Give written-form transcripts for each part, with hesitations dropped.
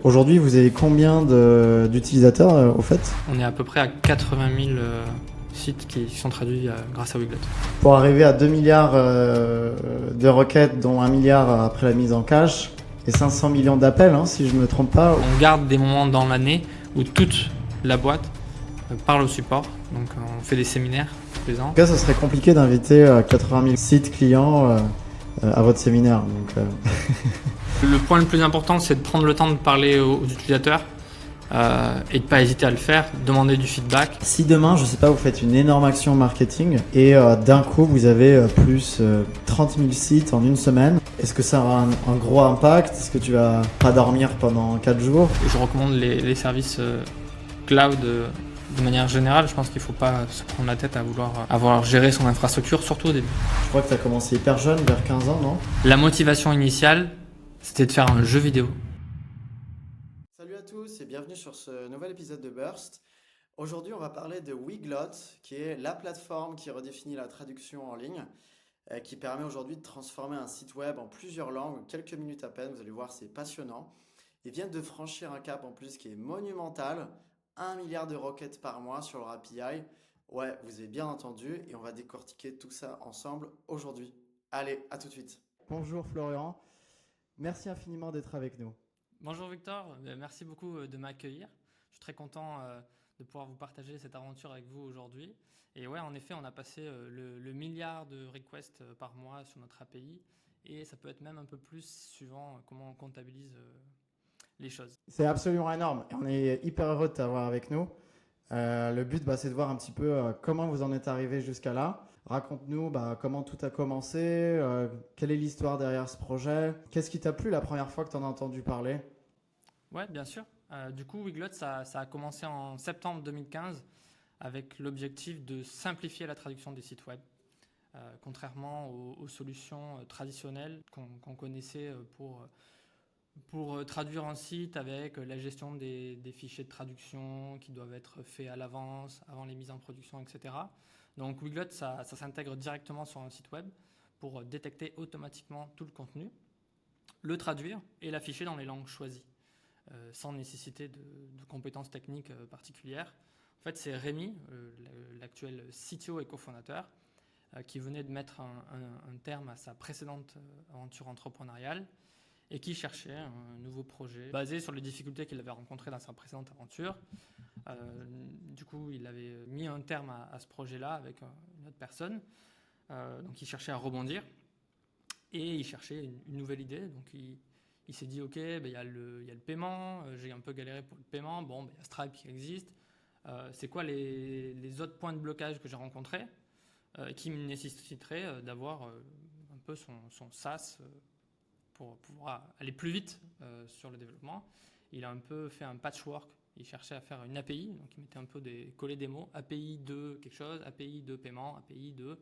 Aujourd'hui, vous avez combien d'utilisateurs au fait? On est à peu près à 80 000 sites qui sont traduits grâce à Weglot. Pour arriver à 2 milliards de requêtes, dont 1 milliard après la mise en cache, et 500 millions d'appels, si je ne me trompe pas. On garde des moments dans l'année où toute la boîte parle au support. Donc on fait des séminaires tous les ans. En tout cas, ça serait compliqué d'inviter 80 000 sites clients à votre séminaire. Le point le plus important, c'est de prendre le temps de parler aux utilisateurs et de ne pas hésiter à le faire, demander du feedback. Si demain, je sais pas, vous faites une énorme action marketing et d'un coup, vous avez plus 30 000 sites en une semaine, est-ce que ça aura un gros impact? Est-ce que tu vas pas dormir pendant 4 jours? Je recommande les services cloud de manière générale. Je pense qu'il ne faut pas se prendre la tête à vouloir avoir géré son infrastructure, surtout au début. Je crois que tu as commencé hyper jeune, vers 15 ans, non? La motivation initiale, c'était de faire un jeu vidéo. Salut à tous et bienvenue sur ce nouvel épisode de Burst. Aujourd'hui, on va parler de Weglot, qui est la plateforme qui redéfinit la traduction en ligne, qui permet aujourd'hui de transformer un site web en plusieurs langues, quelques minutes à peine. Vous allez voir, c'est passionnant. Ils viennent de franchir un cap en plus qui est monumental, 1 milliard de requêtes par mois sur leur API. Ouais, vous avez bien entendu et on va décortiquer tout ça ensemble aujourd'hui. Allez, à tout de suite. Bonjour Florian, merci infiniment d'être avec nous. Bonjour Victor, merci beaucoup de m'accueillir. Je suis très content de pouvoir vous partager cette aventure avec vous aujourd'hui. Et ouais, en effet, on a passé le milliard de requests par mois sur notre API et ça peut être même un peu plus suivant comment on comptabilise les choses. C'est absolument énorme et on est hyper heureux de t'avoir avec nous. Le but, c'est de voir un petit peu comment vous en êtes arrivé jusqu'à là. Raconte-nous comment tout a commencé, quelle est l'histoire derrière ce projet, qu'est-ce qui t'a plu la première fois que tu en as entendu parler? Ouais, bien sûr. Du coup, Weglot, ça a commencé en septembre 2015 avec l'objectif de simplifier la traduction des sites web. Contrairement aux solutions traditionnelles qu'on connaissait pour traduire un site avec la gestion des fichiers de traduction qui doivent être faits à l'avance, avant les mises en production, etc. Donc Weglot, ça s'intègre directement sur un site web pour détecter automatiquement tout le contenu, le traduire et l'afficher dans les langues choisies, sans nécessité de compétences techniques particulières. En fait, c'est Rémi, l'actuel CTO et cofondateur, qui venait de mettre un terme à sa précédente aventure entrepreneuriale et qui cherchait un nouveau projet basé sur les difficultés qu'il avait rencontrées dans sa précédente aventure. Du coup, il avait mis un terme à ce projet-là avec une autre personne. Donc, il cherchait à rebondir et il cherchait une nouvelle idée. Donc, il s'est dit, OK, il y a le paiement, j'ai un peu galéré pour le paiement. Bon, il y a Stripe qui existe. C'est quoi les autres points de blocage que j'ai rencontrés qui me nécessiteraient d'avoir un peu son SaaS pour pouvoir aller plus vite sur le développement. Il a un peu fait un patchwork. Il cherchait à faire une API, donc il mettait un peu coller des mots, API de quelque chose, API de paiement, API de...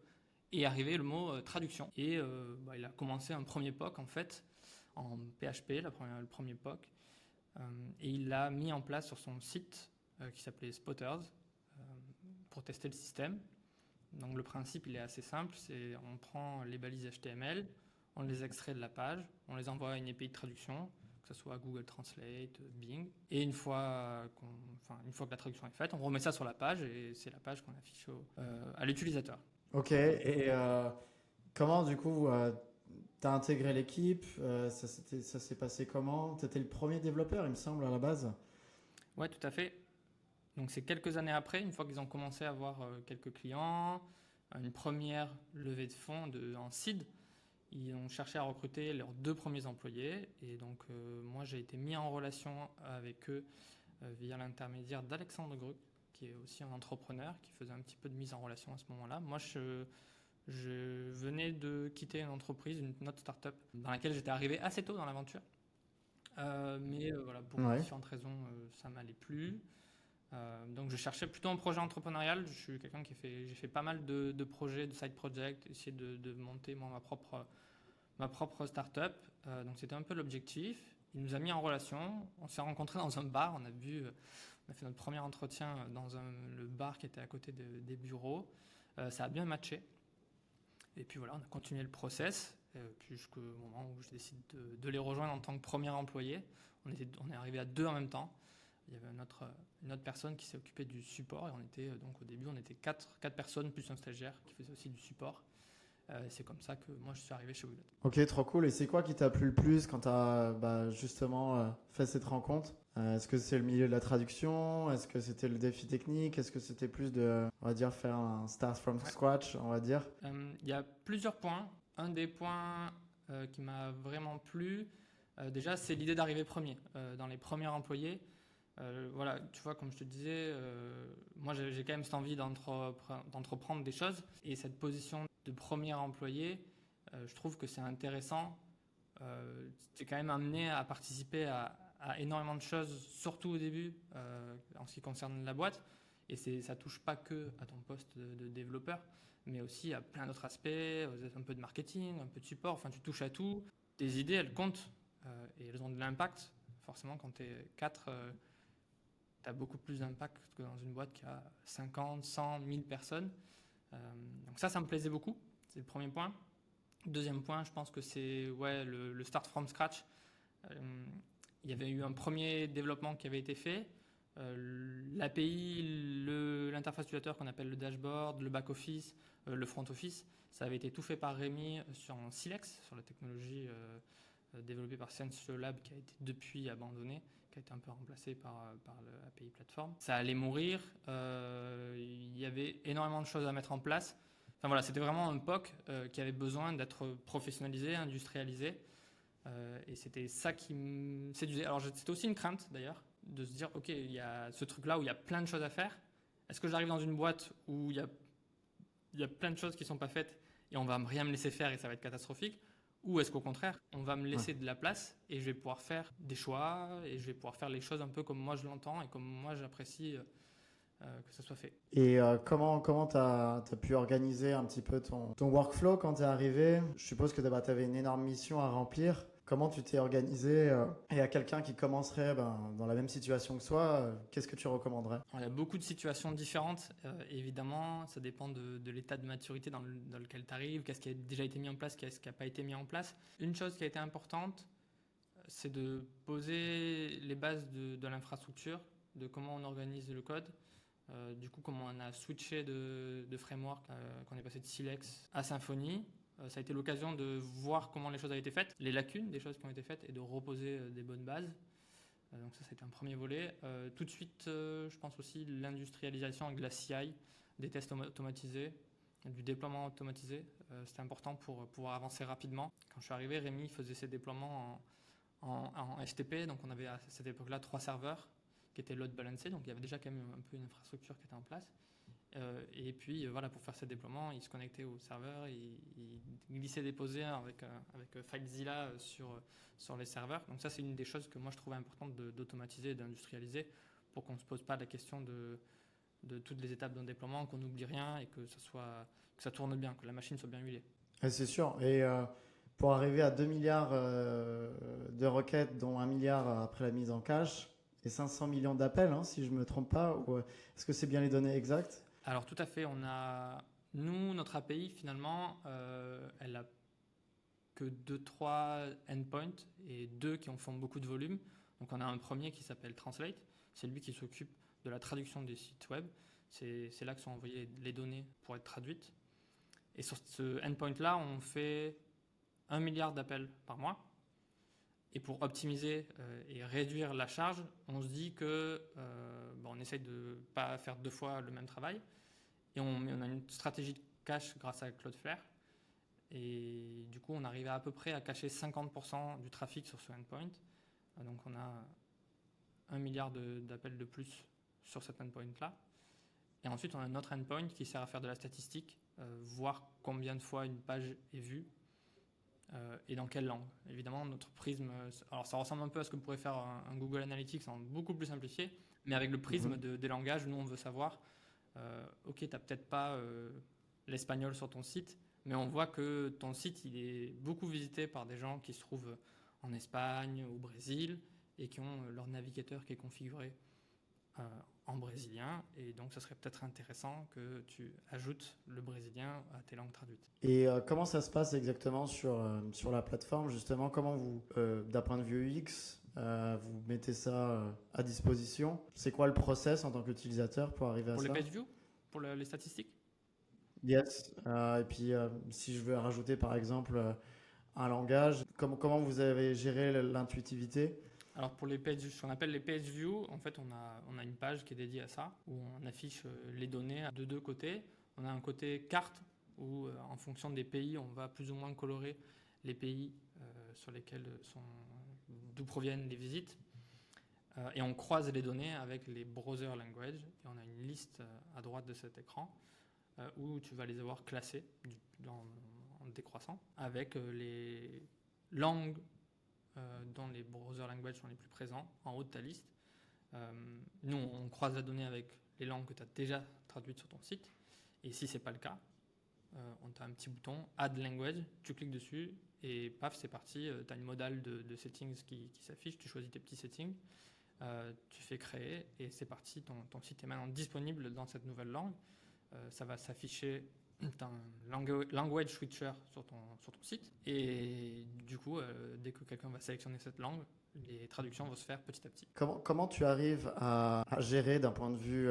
Et arrivé le mot traduction. Et il a commencé un premier POC en fait, en PHP, le premier POC. Et il l'a mis en place sur son site qui s'appelait Spotters pour tester le système. Donc le principe il est assez simple, c'est on prend les balises HTML, on les extrait de la page, on les envoie à une API de traduction, que ce soit Google Translate, Bing, et une fois que la traduction est faite, on remet ça sur la page et c'est la page qu'on affiche à l'utilisateur. Ok, et comment du coup t'as intégré l'équipe, ça s'est passé comment? T'étais le premier développeur, il me semble, à la base. Ouais, tout à fait. Donc c'est quelques années après, une fois qu'ils ont commencé à avoir quelques clients, une première levée de fonds en seed, ils ont cherché à recruter leurs 2 premiers employés. Et donc moi j'ai été mis en relation avec eux via l'intermédiaire d'Alexandre Gruc, qui est aussi un entrepreneur, qui faisait un petit peu de mise en relation à ce moment-là. Moi je venais de quitter une entreprise, une autre start-up, dans laquelle j'étais arrivé assez tôt dans l'aventure. Mais voilà, pour différentes raisons, ça m'allait plus. Donc je cherchais plutôt un projet entrepreneurial. Je suis quelqu'un j'ai fait pas mal de projets, de side projects, essayer de monter moi, ma propre start-up. Donc c'était un peu l'objectif. Il nous a mis en relation. On s'est rencontrés dans un bar. On a fait notre premier entretien dans le bar qui était à côté des bureaux. Ça a bien matché. Et puis voilà, on a continué le process. puis jusqu'au moment où je décide de les rejoindre en tant que premier employé. On est arrivé à 2 en même temps. Il y avait une autre personne qui s'est occupée du support, et donc au début on était 4 personnes plus un stagiaire qui faisait aussi du support. C'est comme ça que moi je suis arrivé chez Wiglot. Ok, trop cool. Et c'est quoi qui t'a plu le plus quand tu as justement fait cette rencontre? Est-ce que c'est le milieu de la traduction? Est-ce que c'était le défi technique? Est-ce que c'était plus on va dire, faire un start from scratch, on va dire? Il y a plusieurs points. Un des points qui m'a vraiment plu, déjà, c'est l'idée d'arriver premier dans les premiers employés. Voilà, tu vois, comme je te disais, moi j'ai quand même cette envie d'entreprendre des choses, et cette position de premier employé, je trouve que c'est intéressant. Tu es quand même amené à participer à énormément de choses, surtout au début, en ce qui concerne la boîte, et ça touche pas que à ton poste de développeur, mais aussi à plein d'autres aspects, un peu de marketing, un peu de support, enfin tu touches à tout. Tes idées, elles comptent, et elles ont de l'impact. Forcément, quand tu es 4, tu as beaucoup plus d'impact que dans une boîte qui a 50, 100, 1000 personnes. Donc ça me plaisait beaucoup. C'est le premier point. Deuxième point, je pense que c'est le start from scratch. Il y avait eu un premier développement qui avait été fait. L'API, l'interface utilisateur qu'on appelle le dashboard, le back-office, le front-office, ça avait été tout fait par Rémi sur Silex, sur la technologie développée par SensioLab, qui a été depuis abandonnée, qui a été un peu remplacée par l'API plateforme. Ça allait mourir, il y avait énormément de choses à mettre en place. Enfin voilà, c'était vraiment un POC qui avait besoin d'être professionnalisé, industrialisé. Et c'était ça qui me séduisait. Alors c'était aussi une crainte d'ailleurs, de se dire, ok, il y a ce truc-là où il y a plein de choses à faire. Est-ce que j'arrive dans une boîte où il y a plein de choses qui ne sont pas faites et on va rien me laisser faire et ça va être catastrophique? Ou est-ce qu'au contraire, on va me laisser de la place et je vais pouvoir faire des choix et je vais pouvoir faire les choses un peu comme moi je l'entends et comme moi j'apprécie que ça soit fait. Et comment tu as pu organiser un petit peu ton workflow quand tu es arrivé? Je suppose que tu avais une énorme mission à remplir. Comment tu t'es organisé et à quelqu'un qui commencerait dans la même situation que toi, qu'est-ce que tu recommanderais? Il y a beaucoup de situations différentes, évidemment, ça dépend de l'état de maturité dans lequel tu arrives, qu'est-ce qui a déjà été mis en place, qu'est-ce qui n'a pas été mis en place. Une chose qui a été importante, c'est de poser les bases de l'infrastructure, de comment on organise le code, du coup comment on a switché de framework, qu'on est passé de Silex à Symfony. Ça a été l'occasion de voir comment les choses avaient été faites, les lacunes des choses qui ont été faites et de reposer des bonnes bases. Donc ça a été un premier volet. Tout de suite, je pense aussi l'industrialisation avec la CI, des tests automatisés, du déploiement automatisé. C'était important pour pouvoir avancer rapidement. Quand je suis arrivé, Rémi faisait ses déploiements en FTP. Donc on avait à cette époque-là 3 serveurs qui étaient load balancés. Donc il y avait déjà quand même un peu une infrastructure qui était en place. Et puis voilà, pour faire ces déploiements, il se connectait au serveur, il glissait déposait avec FileZilla sur les serveurs. Donc ça, c'est une des choses que moi je trouvais importante d'automatiser et d'industrialiser pour qu'on ne se pose pas la question de toutes les étapes d'un déploiement, qu'on n'oublie rien et que ça tourne bien, que la machine soit bien huilée. Et c'est sûr. Et pour arriver à 2 milliards de requêtes, dont 1 milliard après la mise en cache, et 500 millions d'appels, hein, si je ne me trompe pas, est-ce que c'est bien les données exactes? Alors tout à fait, notre API finalement, elle a que 2-3 endpoints et 2 qui en font beaucoup de volume. Donc on a un premier qui s'appelle Translate, c'est lui qui s'occupe de la traduction des sites web. C'est là que sont envoyées les données pour être traduites. Et sur ce endpoint-là, on fait 1 milliard d'appels par mois. Et pour optimiser et réduire la charge, on se dit que on essaye de ne pas faire 2 fois le même travail. Et on a une stratégie de cache grâce à Cloudflare. Et du coup, on arrivait à peu près à cacher 50% du trafic sur ce endpoint. Donc on a 1 milliard d'appels de plus sur cet endpoint-là. Et ensuite, on a un autre endpoint qui sert à faire de la statistique, voir combien de fois une page est vue et dans quelle langue. Évidemment, notre prisme, alors ça ressemble un peu à ce que pourrait faire un Google Analytics en beaucoup plus simplifié, mais avec le prisme des langages, nous on veut savoir, ok, tu n'as peut-être pas l'espagnol sur ton site, mais on voit que ton site il est beaucoup visité par des gens qui se trouvent en Espagne, au Brésil, et qui ont leur navigateur qui est configuré en brésilien, et donc ça serait peut-être intéressant que tu ajoutes le brésilien à tes langues traduites. Et comment ça se passe exactement sur la plateforme, justement? Comment vous, d'un point de vue UX, vous mettez ça à disposition? C'est quoi le process en tant qu'utilisateur pour arriver à Pour les ça? page views, pour les statistiques. Yes. Et puis, si je veux rajouter par exemple un langage, comment vous avez géré l'intuitivité? Alors pour les page, ce qu'on appelle les page views, en fait on a une page qui est dédiée à ça, où on affiche les données de deux côtés. On a un côté carte, où en fonction des pays, on va plus ou moins colorer les pays sur lesquels d'où proviennent les visites. Et on croise les données avec les browser language. Et on a une liste à droite de cet écran où tu vas les avoir classés en décroissant avec les langues dont les browser language sont les plus présents en haut de ta liste. Nous, on croise la donnée avec les langues que tu as déjà traduites sur ton site. Et si ce n'est pas le cas, on a un petit bouton Add Language, tu cliques dessus et paf, c'est parti. Tu as une modale de settings qui s'affiche, tu choisis tes petits settings, tu fais créer et c'est parti. Ton site est maintenant disponible dans cette nouvelle langue. Ça va s'afficher un language switcher sur ton site et du coup, dès que quelqu'un va sélectionner cette langue, les traductions vont se faire petit à petit. Comment tu arrives à gérer d'un point de vue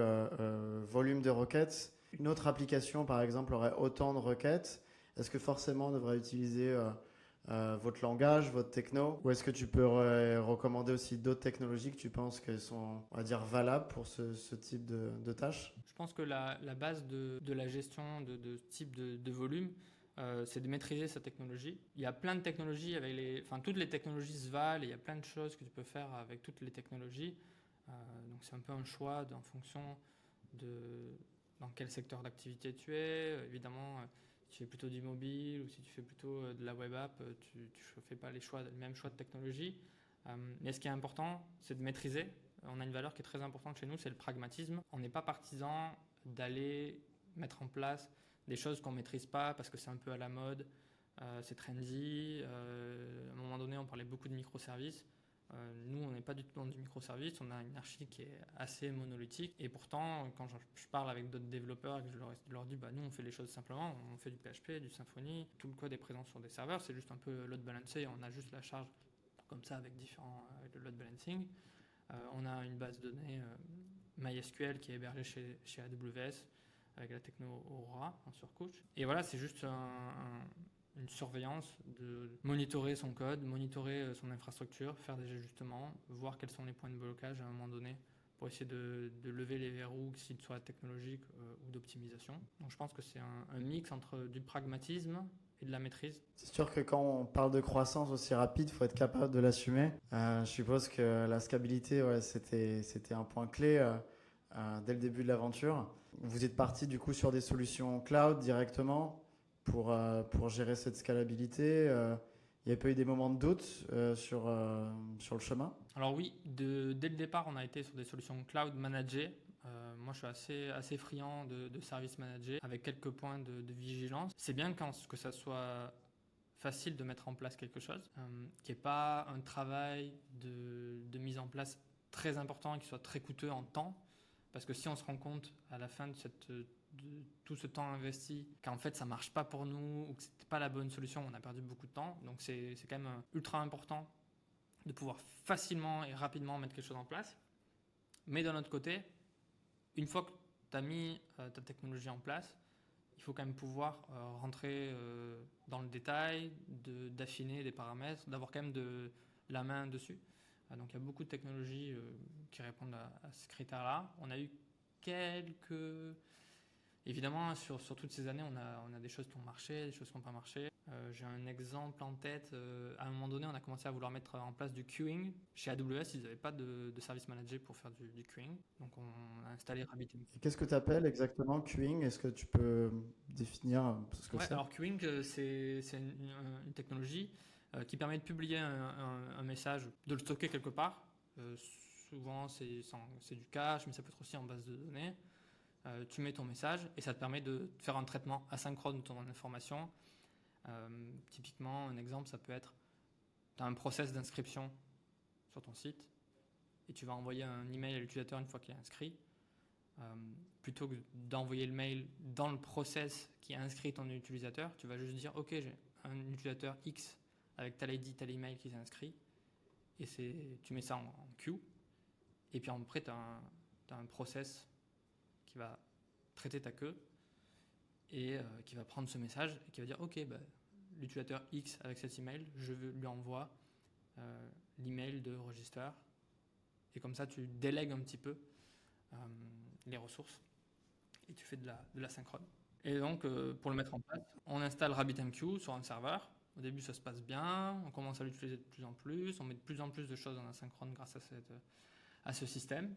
volume de requêtes? Une autre application, par exemple, aurait autant de requêtes. Est-ce que forcément on devrait utiliser votre langage, votre techno? Ou est-ce que tu peux recommander aussi d'autres technologies que tu penses qu'elles sont, on va dire, valables pour ce type de tâches? Je pense que la base de la gestion de ce type de volume, c'est de maîtriser sa technologie. Il y a plein de technologies, toutes les technologies se valent, et il y a plein de choses que tu peux faire avec toutes les technologies. Donc c'est un peu un choix en fonction de dans quel secteur d'activité tu es. Évidemment, si tu fais plutôt du mobile ou si tu fais plutôt de la web app, tu ne fais pas le même choix de technologie. Mais ce qui est important, c'est de maîtriser. On a une valeur qui est très importante chez nous, c'est le pragmatisme. On n'est pas partisan d'aller mettre en place des choses qu'on ne maîtrise pas parce que c'est un peu à la mode, c'est trendy. À un moment donné, on parlait beaucoup de microservices. Nous, on n'est pas du tout dans du microservice, on a une archi qui est assez monolithique. Et pourtant, quand je parle avec d'autres développeurs et que je leur dis, nous, on fait les choses simplement, on fait du PHP, du Symfony, tout le code est présent sur des serveurs, c'est juste un peu load balancé, on a juste la charge comme ça avec le load balancing. On a une base de données MySQL qui est hébergée chez AWS avec la techno Aurora en surcouche. Et voilà, c'est juste une surveillance de monitorer son code, monitorer son infrastructure, faire des ajustements, voir quels sont les points de blocage à un moment donné pour essayer de lever les verrous, qu'ils soient technologiques ou d'optimisation. Donc je pense que c'est un mix entre du pragmatisme et de la maîtrise. C'est sûr que quand on parle de croissance aussi rapide, il faut être capable de l'assumer. Je suppose que la scalabilité, c'était un point clé dès le début de l'aventure. Vous êtes parti du coup sur des solutions cloud directement pour gérer cette scalabilité. Il n'y a pas eu des moments de doute sur le chemin? Alors oui, dès le départ, on a été sur des solutions cloud managées. Moi, je suis assez friand de services managés avec quelques points de vigilance. C'est bien que ça soit facile de mettre en place quelque chose, qui n'est pas un travail de mise en place très important et qui soit très coûteux en temps. Parce que si on se rend compte à la fin de tout ce temps investi qu'en fait ça ne marche pas pour nous ou que ce n'était pas la bonne solution, on a perdu beaucoup de temps. Donc c'est quand même ultra important de pouvoir facilement et rapidement mettre quelque chose en place. Mais d'un autre côté, une fois que tu as mis ta technologie en place, il faut quand même pouvoir rentrer dans le détail, d'affiner des paramètres, d'avoir quand même la main dessus. Donc il y a beaucoup de technologies qui répondent à ce critère-là. On a eu Évidemment, sur toutes ces années, on a des choses qui ont marché, des choses qui n'ont pas marché. J'ai un exemple en tête. À un moment donné, on a commencé à vouloir mettre en place du queuing. Chez AWS, ils n'avaient pas de service manager pour faire du queuing. Donc, on a installé RabbitMQ. Et qu'est-ce que tu appelles exactement queuing? Est-ce que tu peux définir ce que c'est? Alors, queuing, c'est une technologie qui permet de publier un message, de le stocker quelque part. Souvent, c'est du cache, mais ça peut être aussi en base de données. Tu mets ton message et ça te permet de faire un traitement asynchrone de ton information. Typiquement, un exemple, ça peut être, tu as un process d'inscription sur ton site et tu vas envoyer un email à l'utilisateur une fois qu'il est inscrit. Plutôt que d'envoyer le mail dans le process qui inscrit ton utilisateur, tu vas juste dire ok, j'ai un utilisateur X avec tel ID, tel email qui s'est inscrit, et tu mets ça en queue, et puis après tu as un process qui va traiter ta queue et qui va prendre ce message et qui va dire ok, l'utilisateur X avec cet email, je lui envoie l'email de register, et comme ça tu délègues un petit peu les ressources et tu fais de la synchrone. Et donc pour le mettre en place, on installe RabbitMQ sur un serveur. Au début ça se passe bien, on commence à l'utiliser de plus en plus, on met de plus en plus de choses en asynchrone grâce à ce système.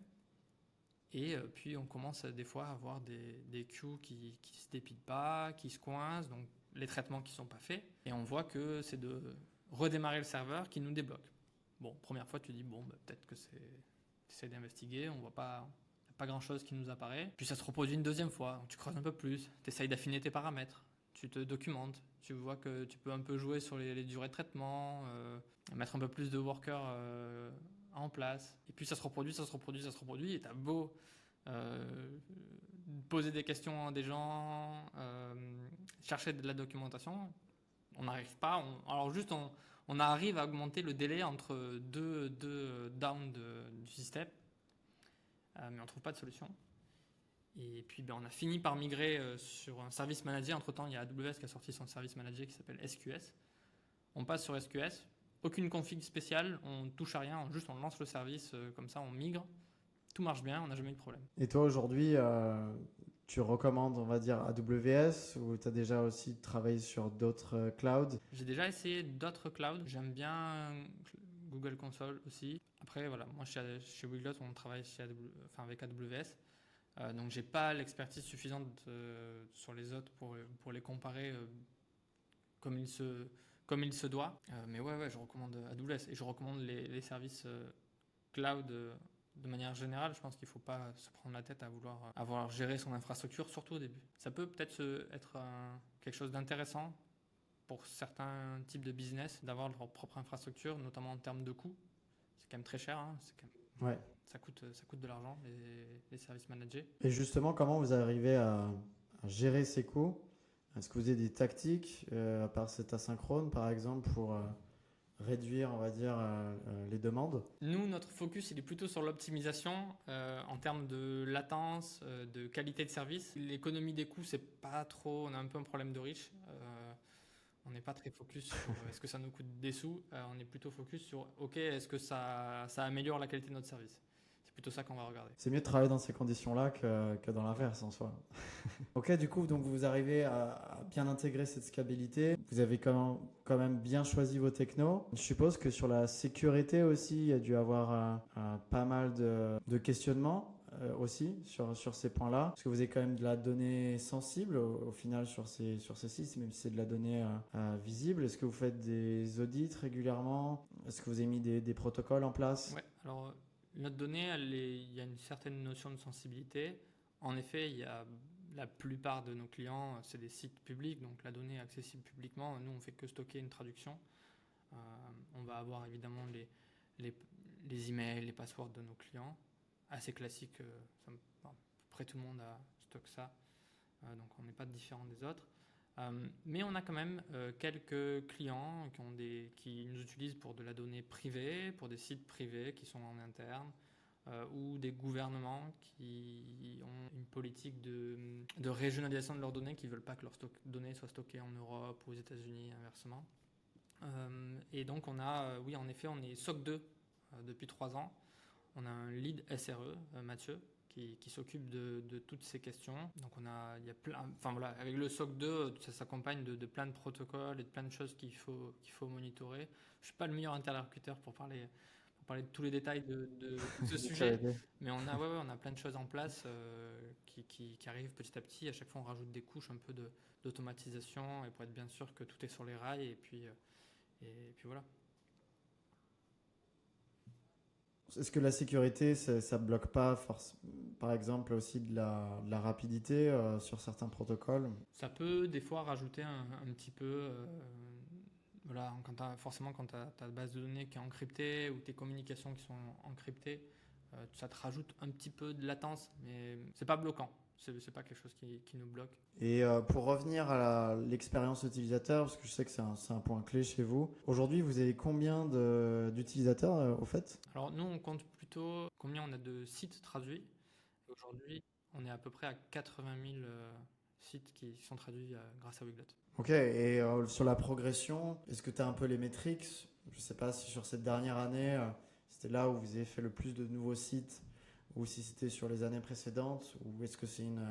Et puis on commence des fois à avoir des queues qui ne se dépilent pas, qui se coincent, donc les traitements qui ne sont pas faits. Et on voit que c'est de redémarrer le serveur qui nous débloque. Bon, première fois tu dis peut-être que tu essaies d'investiguer, on voit pas grand chose qui nous apparaît. Puis ça se reproduit une deuxième fois, donc tu creuses un peu plus, tu essayes d'affiner tes paramètres, tu te documentes, tu vois que tu peux un peu jouer sur les durées de traitement, mettre un peu plus de workers en place. Et puis ça se reproduit, et t'as beau poser des questions à des gens, chercher de la documentation, on n'arrive pas. On arrive à augmenter le délai entre deux downs du système, mais on ne trouve pas de solution. Et puis on a fini par migrer sur un service manager. Entre-temps, il y a AWS qui a sorti son service manager qui s'appelle SQS. On passe sur SQS, aucune config spéciale, on touche à rien, on lance le service, comme ça on migre. Tout marche bien, on n'a jamais eu de problème. Et toi aujourd'hui, tu recommandes, on va dire, AWS ou tu as déjà aussi travaillé sur d'autres clouds? J'ai déjà essayé d'autres clouds. J'aime bien Google Console aussi. Après, voilà, moi chez Wiglot, on travaille avec AWS. Donc j'ai pas l'expertise suffisante sur les autres pour les comparer comme il se doit. Mais ouais, je recommande AWS et je recommande les services cloud de manière générale. Je pense qu'il ne faut pas se prendre la tête à vouloir avoir géré son infrastructure, surtout au début. Ça peut peut-être être quelque chose d'intéressant pour certains types de business d'avoir leur propre infrastructure, notamment en termes de coûts. C'est quand même très cher, hein. Ouais. Ça coûte de l'argent, les services managés. Et justement, comment vous arrivez à gérer ces coûts? Est-ce que vous avez des tactiques, à part cet asynchrone par exemple, pour réduire, on va dire, les demandes? Nous, notre focus, il est plutôt sur l'optimisation en termes de latence, de qualité de service. L'économie des coûts, c'est pas trop. On a un peu un problème de riche. On n'est pas très focus sur est-ce que ça nous coûte des sous. On est plutôt focus sur ok, est-ce que ça améliore la qualité de notre service. C'est plutôt ça qu'on va regarder. C'est mieux de travailler dans ces conditions-là que dans l'inverse en soi. Ok, du coup, donc vous arrivez à bien intégrer cette scalabilité. Vous avez quand même bien choisi vos technos. Je suppose que sur la sécurité aussi, il y a dû avoir pas mal de questionnements aussi sur ces points-là. Parce que vous avez quand même de la donnée sensible au final sur ces sites, même si c'est de la donnée visible. Est-ce que vous faites des audits régulièrement? Est-ce que vous avez mis des protocoles en place? Ouais, alors notre donnée, il y a une certaine notion de sensibilité. En effet, il y a la plupart de nos clients, c'est des sites publics, donc la donnée est accessible publiquement. Nous, on ne fait que stocker une traduction. On va avoir évidemment les emails, les passwords de nos clients, assez classiques. À peu près tout le monde stocke ça, donc on n'est pas différent des autres. Mais on a quand même quelques clients qui nous utilisent pour de la donnée privée, pour des sites privés qui sont en interne, ou des gouvernements qui ont une politique de régionalisation de leurs données, qui ne veulent pas que leurs données soient stockées en Europe ou aux États-Unis, inversement. Et donc oui, en effet, on est SOC 2 depuis 3 ans. On a un lead SRE, Mathieu, qui s'occupe de toutes ces questions. Donc il y a plein, avec le SOC 2, ça s'accompagne de plein de protocoles et de plein de choses qu'il faut monitorer. Je suis pas le meilleur interlocuteur pour parler de tous les détails de ce sujet, mais on a plein de choses en place qui arrivent petit à petit. À chaque fois, on rajoute des couches un peu d'automatisation et pour être bien sûr que tout est sur les rails et puis voilà. Est-ce que la sécurité, ça ne bloque pas, par exemple, aussi de la rapidité sur certains protocoles? Ça peut des fois rajouter un petit peu, forcément quand tu as ta base de données qui est encryptée ou tes communications qui sont encryptées, Ça te rajoute un petit peu de latence, mais c'est pas bloquant. C'est pas quelque chose qui nous bloque. Et pour revenir à l'expérience utilisateur, parce que je sais que c'est un point clé chez vous, aujourd'hui vous avez combien d'utilisateurs au fait? Alors nous, on compte plutôt combien on a de sites traduits. Aujourd'hui, on est à peu près à 80 000 sites qui sont traduits grâce à Weglot. Ok, et sur la progression, est-ce que tu as un peu les métriques? Je ne sais pas si sur cette dernière année, c'était là où vous avez fait le plus de nouveaux sites, ou si c'était sur les années précédentes, ou est-ce que c'est une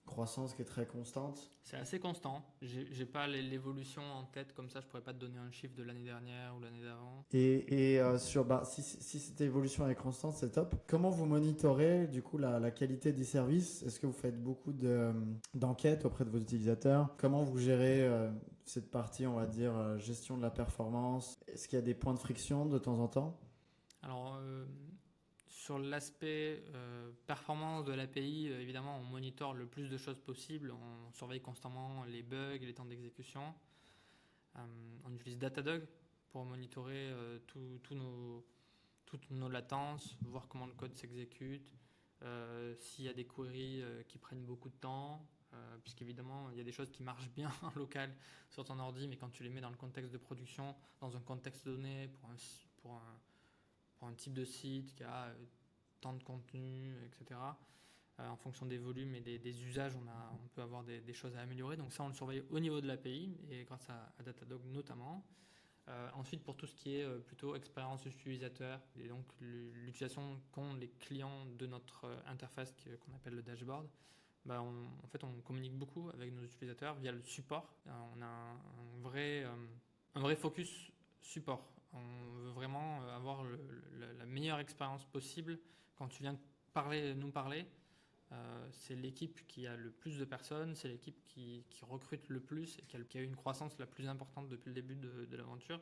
croissance qui est très constante? C'est assez constant. J'ai pas l'évolution en tête comme ça. Je pourrais pas te donner un chiffre de l'année dernière ou l'année d'avant. Si cette évolution est constante, c'est top. Comment vous monitorez du coup la qualité du service? Est-ce que vous faites beaucoup d'enquêtes auprès de vos utilisateurs? Comment vous gérez cette partie, on va dire, gestion de la performance? Est-ce qu'il y a des points de friction de temps en temps? Alors, sur l'aspect performance de l'API, évidemment, on monitore le plus de choses possible. On surveille constamment les bugs, les temps d'exécution. On utilise Datadog pour monitorer toutes nos latences, voir comment le code s'exécute, s'il y a des queries qui prennent beaucoup de temps, puisqu'évidemment, il y a des choses qui marchent bien en local sur ton ordi, mais quand tu les mets dans le contexte de production, dans un contexte donné, pour un type de site qui a tant de contenu, etc., en fonction des volumes et des usages, on peut avoir des choses à améliorer. Donc ça, on le surveille au niveau de l'API, et grâce à Datadog notamment. Ensuite, pour tout ce qui est plutôt expérience utilisateur et donc l'utilisation qu'ont les clients de notre interface qu'on appelle le dashboard, bah en fait, on communique beaucoup avec nos utilisateurs via le support. On a un vrai focus support. On veut vraiment avoir la meilleure expérience possible quand tu viens nous parler. C'est l'équipe qui a le plus de personnes, c'est l'équipe qui recrute le plus et qui a eu une croissance la plus importante depuis le début de l'aventure.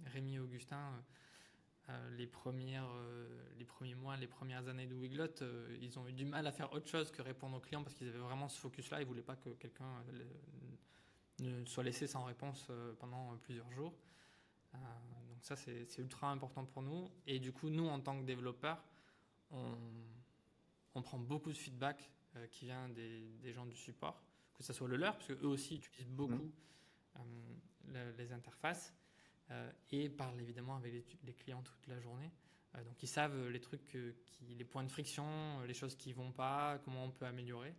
Rémi et Augustin, les premiers mois, les premières années de Weglot, ils ont eu du mal à faire autre chose que répondre aux clients parce qu'ils avaient vraiment ce focus-là. Ils ne voulaient pas que quelqu'un ne soit laissé sans réponse pendant plusieurs jours. Donc ça, c'est ultra important pour nous. Et du coup, nous, en tant que développeurs, on prend beaucoup de feedback qui vient des gens du support, que ce soit le leur, parce qu'eux aussi utilisent beaucoup les interfaces, et parlent évidemment avec les clients toute la journée. Donc ils savent les trucs, les points de friction, les choses qui ne vont pas, comment on peut améliorer.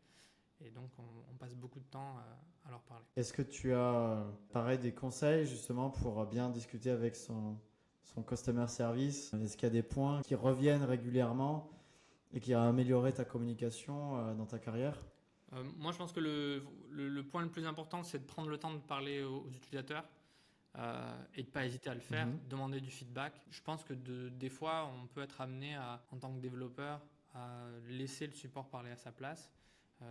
Et donc on passe beaucoup de temps à leur parler. Est-ce que tu as, pareil, des conseils justement pour bien discuter avec son customer service? Est-ce qu'il y a des points qui reviennent régulièrement et qui a amélioré ta communication dans ta carrière? Moi, je pense que le point le plus important, c'est de prendre le temps de parler aux utilisateurs et de ne pas hésiter à le faire, demander du feedback. Je pense que des fois, on peut être amené, en tant que développeur, à laisser le support parler à sa place.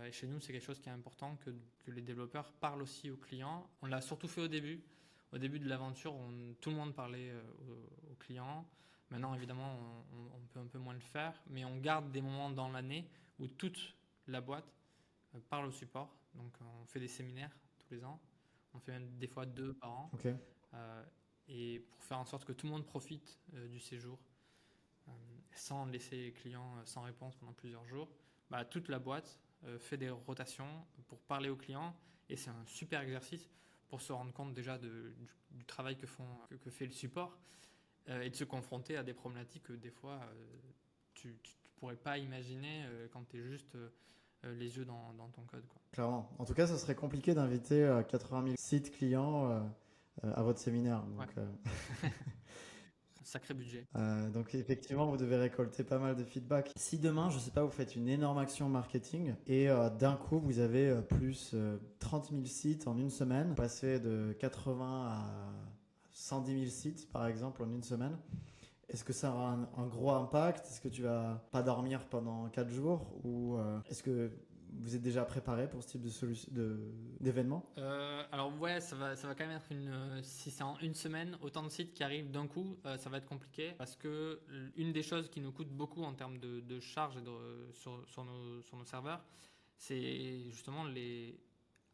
Et chez nous, c'est quelque chose qui est important, que les développeurs parlent aussi aux clients. On l'a surtout fait au début. Au début de l'aventure, tout le monde parlait aux clients. Maintenant, évidemment, on peut un peu moins le faire, mais on garde des moments dans l'année où toute la boîte parle au support. Donc, on fait des séminaires tous les ans. On fait même des fois 2 par an. Ok. Et pour faire en sorte que tout le monde profite du séjour sans laisser les clients sans réponse pendant plusieurs jours, bah, toute la boîte fait des rotations pour parler aux clients. Et c'est un super exercice pour se rendre compte déjà du travail que fait le support et de se confronter à des problématiques que des fois tu ne pourrais pas imaginer quand tu es juste les yeux dans ton code, quoi. Clairement. En tout cas, ça serait compliqué d'inviter 80 000 sites clients à votre séminaire. Donc, ouais. Sacré budget. donc effectivement, vous devez récolter pas mal de feedback. Si demain, je sais pas, vous faites une énorme action marketing et d'un coup, vous avez plus 30 000 sites en une semaine, vous passez de 80 à 110 000 sites, par exemple, en une semaine. Est-ce que ça aura un gros impact? Est-ce que tu vas pas dormir pendant 4 jours? Ou est-ce que vous êtes déjà préparé pour ce type d'événement? Alors ouais, ça va quand même être si c'est en une semaine, autant de sites qui arrivent d'un coup, ça va être compliqué parce que une des choses qui nous coûte beaucoup en termes de charge sur nos serveurs, c'est justement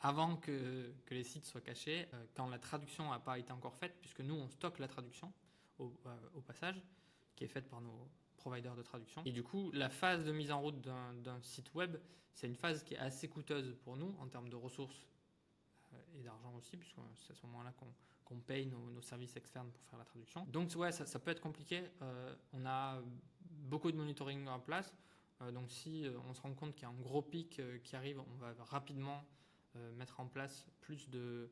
avant que les sites soient cachés, quand la traduction n'a pas été encore faite, puisque nous on stocke la traduction au passage, qui est faite par providers de traduction. Et du coup, la phase de mise en route d'un site web, c'est une phase qui est assez coûteuse pour nous en termes de ressources et d'argent aussi, puisque c'est à ce moment-là qu'on paye nos services externes pour faire la traduction. Donc ouais, ça peut être compliqué. On a beaucoup de monitoring en place. Donc si on se rend compte qu'il y a un gros pic qui arrive, on va rapidement mettre en place plus de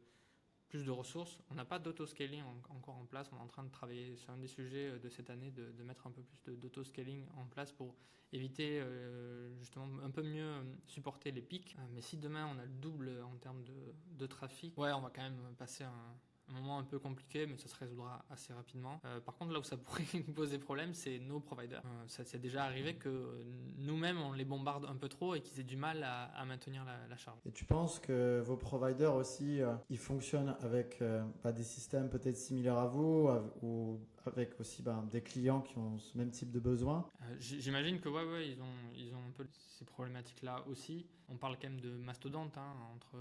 ressources. On n'a pas d'auto-scaling encore en place. On est en train de travailler sur un des sujets de cette année, de mettre un peu plus d'auto-scaling en place pour éviter justement un peu mieux supporter les pics. Mais si demain on a le double en termes de trafic, ouais, on va quand même passer un moment un peu compliqué, mais ça se résoudra assez rapidement. Par contre, là où ça pourrait nous poser problème, c'est nos providers. Ça c'est déjà arrivé que nous-mêmes, on les bombarde un peu trop et qu'ils aient du mal à maintenir la charge. Et tu penses que vos providers aussi, ils fonctionnent avec des systèmes peut-être similaires à vous ou avec aussi des clients qui ont ce même type de besoin? J'imagine que ouais, ils ont un peu ces problématiques-là aussi. On parle quand même de mastodontes entre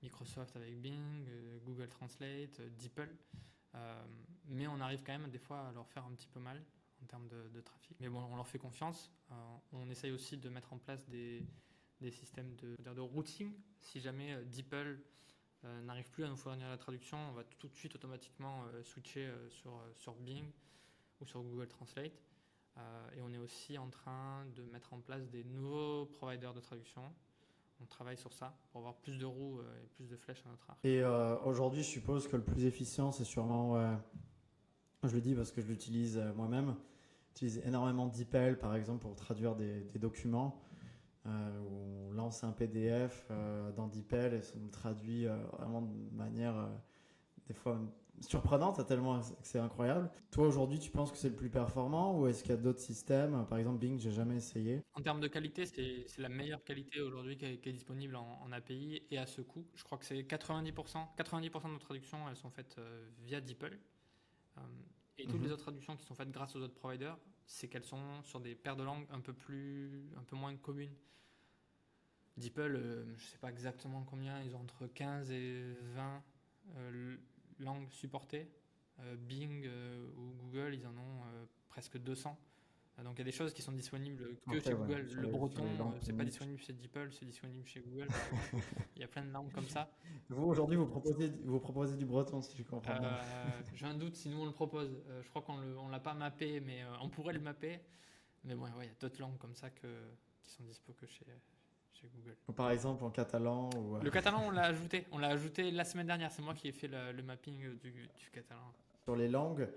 Microsoft avec Bing, Google Translate, DeepL. Mais on arrive quand même des fois à leur faire un petit peu mal en termes de trafic. Mais bon, on leur fait confiance. On essaye aussi de mettre en place des systèmes de routing. Si jamais DeepL n'arrive plus à nous fournir la traduction, on va tout de suite automatiquement switcher sur Bing ou sur Google Translate. Et on est aussi en train de mettre en place des nouveaux providers de traduction. On travaille sur ça pour avoir plus de roues et plus de flèches à notre arc. Et aujourd'hui, je suppose que le plus efficient, c'est sûrement, je le dis parce que je l'utilise moi-même, j'utilise énormément DeepL par exemple pour traduire des documents. Où on lance un PDF dans DeepL et ça nous traduit vraiment de manière des fois surprenante, tellement que c'est incroyable. Toi aujourd'hui, tu penses que c'est le plus performant ou est-ce qu'il y a d'autres systèmes? Par exemple, Bing, j'ai jamais essayé. En termes de qualité, c'est la meilleure qualité aujourd'hui qui est disponible en API et à ce coût. Je crois que c'est 90% de nos traductions, elles sont faites via DeepL. Et toutes les autres traductions qui sont faites grâce aux autres providers, c'est qu'elles sont sur des paires de langues un peu moins communes. DeepL, je ne sais pas exactement combien, ils ont entre 15 et 20 langues supportées. Bing ou Google, ils en ont presque 200. Donc il y a des choses qui sont disponibles que Après, chez ouais, Google. Le breton, c'est pas uniques. disponible chez DeepL, c'est disponible chez Google par exemple. Il y a plein de langues comme ça. Vous aujourd'hui, vous proposez du breton si je comprends bien. J'ai un doute si nous on le propose. Je crois qu'on l'a pas mappé, mais on pourrait le mapper. Mais bon, ouais, il y a d'autres langues comme ça qui sont dispo que chez Google. Par exemple en catalan ou Le catalan, on l'a ajouté. On l'a ajouté la semaine dernière. C'est moi qui ai fait le mapping du catalan. sur les langues.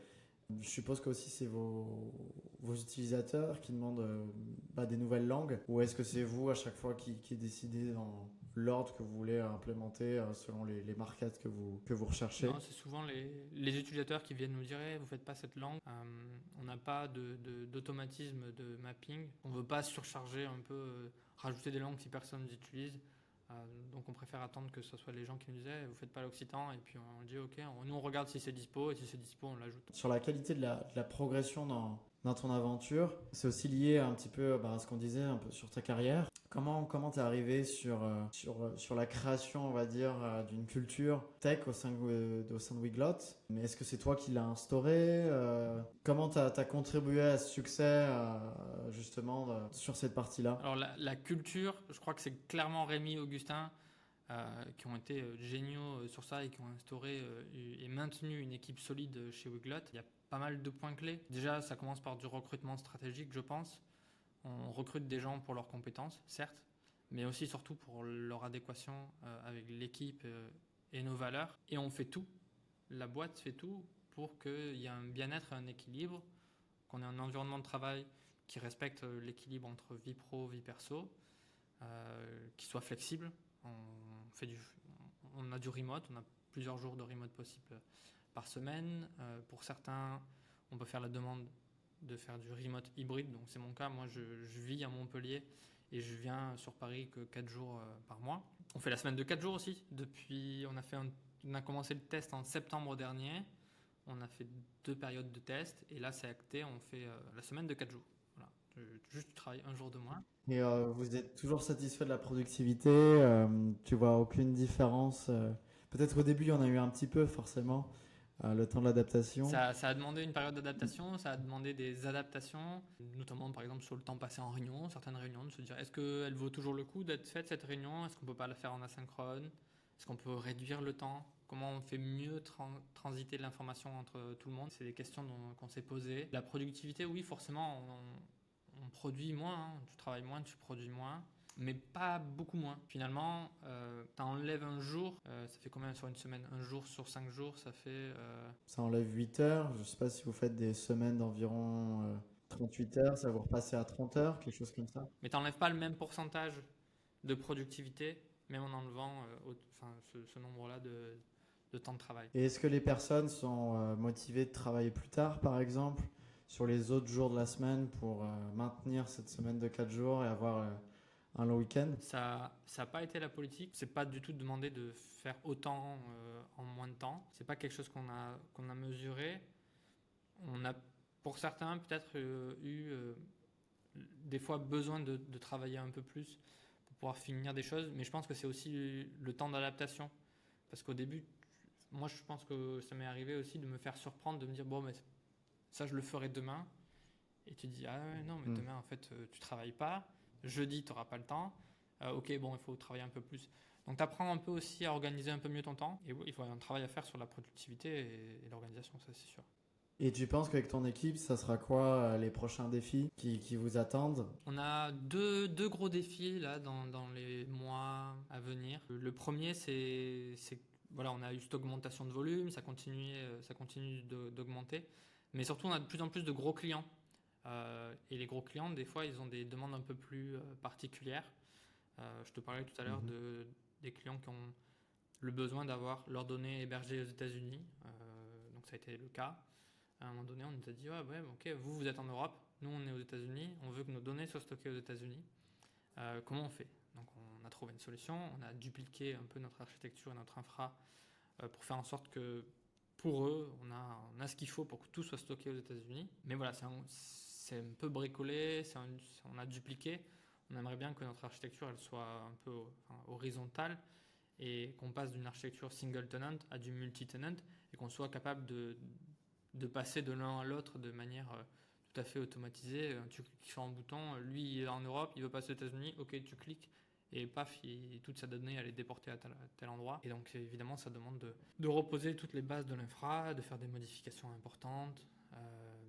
Je suppose que aussi c'est vos utilisateurs qui demandent des nouvelles langues ou est-ce que c'est vous à chaque fois qui décidez dans l'ordre que vous voulez implémenter selon les markets que vous recherchez? Non, c'est souvent les utilisateurs qui viennent nous dire vous faites pas cette langue. On n'a pas d'automatisme de mapping. On veut pas surcharger un peu, rajouter des langues si personne les utilise. Donc on préfère attendre que ce soit les gens qui nous disent vous faites pas l'occitan et puis on dit ok, nous on regarde si c'est dispo et si c'est dispo on l'ajoute. Sur la qualité de la progression dans ton aventure, c'est aussi lié un petit peu à ce qu'on disait un peu sur ta carrière. Comment t'es arrivé sur la création, on va dire, d'une culture tech au sein de Weglot? Mais est-ce que c'est toi qui l'as instauré? Comment t'as contribué à ce succès justement sur cette partie-là? Alors la culture, je crois que c'est clairement Rémi, Augustin qui ont été géniaux sur ça et qui ont instauré et maintenu une équipe solide chez Weglot. Il y a pas mal de points clés. Déjà, ça commence par du recrutement stratégique, je pense. On recrute des gens pour leurs compétences, certes, mais aussi surtout pour leur adéquation avec l'équipe et nos valeurs. Et on fait tout, la boîte fait tout pour qu'il y ait un bien-être et un équilibre, qu'on ait un environnement de travail qui respecte l'équilibre entre vie pro, vie perso, qui soit flexible. On a du remote, on a plusieurs jours de remote possibles par semaine. Pour certains, on peut faire la demande de faire du remote hybride, donc c'est mon cas. Moi, je vis à Montpellier et je viens sur Paris que 4 jours par mois. On fait la semaine de 4 jours aussi. On a commencé le test en septembre dernier. On a fait 2 périodes de test et là, c'est acté. On fait la semaine de 4 jours. Voilà. Juste, tu travailles un jour de moins. Et vous êtes toujours satisfait de la productivité? Tu vois aucune différence? Peut-être au début, il y en a eu un petit peu forcément. le temps de l'adaptation. Ça a demandé une période d'adaptation, ça a demandé des adaptations, notamment par exemple sur le temps passé en réunion, certaines réunions, de se dire est-ce qu'elle vaut toujours le coup d'être faite cette réunion, est-ce qu'on peut pas la faire en asynchrone, est-ce qu'on peut réduire le temps, comment on fait mieux transiter l'information entre tout le monde, c'est des questions qu'on s'est posées. La productivité, oui forcément, on produit moins, hein. Tu travailles moins, tu produis moins. Mais pas beaucoup moins. Finalement, t'enlèves un jour, ça fait combien sur une semaine? Un jour sur 5 jours, ça fait... Ça enlève 8 heures. Je sais pas si vous faites des semaines d'environ 38 heures, ça va vous repasser à 30 heures, quelque chose comme ça. Mais t'enlèves pas le même pourcentage de productivité, même en enlevant ce nombre-là de temps de travail. Et est-ce que les personnes sont motivées de travailler plus tard, par exemple, sur les autres jours de la semaine pour maintenir cette semaine de 4 jours et avoir un long week-end? Ça n'a pas été la politique. C'est pas du tout demandé de faire autant en moins de temps. C'est pas quelque chose qu'on a mesuré. On a, pour certains, peut-être eu des fois besoin de travailler un peu plus pour pouvoir finir des choses. Mais je pense que c'est aussi le temps d'adaptation. Parce qu'au début, moi, je pense que ça m'est arrivé aussi de me faire surprendre, de me dire, bon, mais ça, je le ferai demain. Et tu te dis, ah ouais, non, mais demain, en fait, tu travailles pas. Jeudi, tu n'auras pas le temps. Ok, bon, il faut travailler un peu plus. Donc, tu apprends un peu aussi à organiser un peu mieux ton temps. Et oui, il faut un travail à faire sur la productivité et l'organisation, ça, c'est sûr. Et tu penses qu'avec ton équipe, ça sera quoi les prochains défis qui vous attendent? On a deux gros défis là dans les mois à venir. Le premier, voilà, on a eu cette augmentation de volume, ça continue d'augmenter. Mais surtout, on a de plus en plus de gros clients. Et les gros clients, des fois, ils ont des demandes un peu plus particulières. Je te parlais tout à l'heure des clients qui ont le besoin d'avoir leurs données hébergées aux États-Unis. Donc ça a été le cas. À un moment donné, on nous a dit ouais, ok, vous êtes en Europe, nous on est aux États-Unis, on veut que nos données soient stockées aux États-Unis. Comment on fait? Donc on a trouvé une solution, on a dupliqué un peu notre architecture et notre infra pour faire en sorte que pour eux, on a ce qu'il faut pour que tout soit stocké aux États-Unis. Mais voilà, c'est un peu bricolé, on a dupliqué. On aimerait bien que notre architecture elle soit un peu horizontale et qu'on passe d'une architecture single tenant à du multi-tenant et qu'on soit capable de passer de l'un à l'autre de manière tout à fait automatisée. Tu cliques sur un bouton, lui il est en Europe, il veut passer aux États-Unis, ok, tu cliques et paf, toute sa donnée elle est déportée à tel endroit. Et donc évidemment ça demande de reposer toutes les bases de l'infra, de faire des modifications importantes,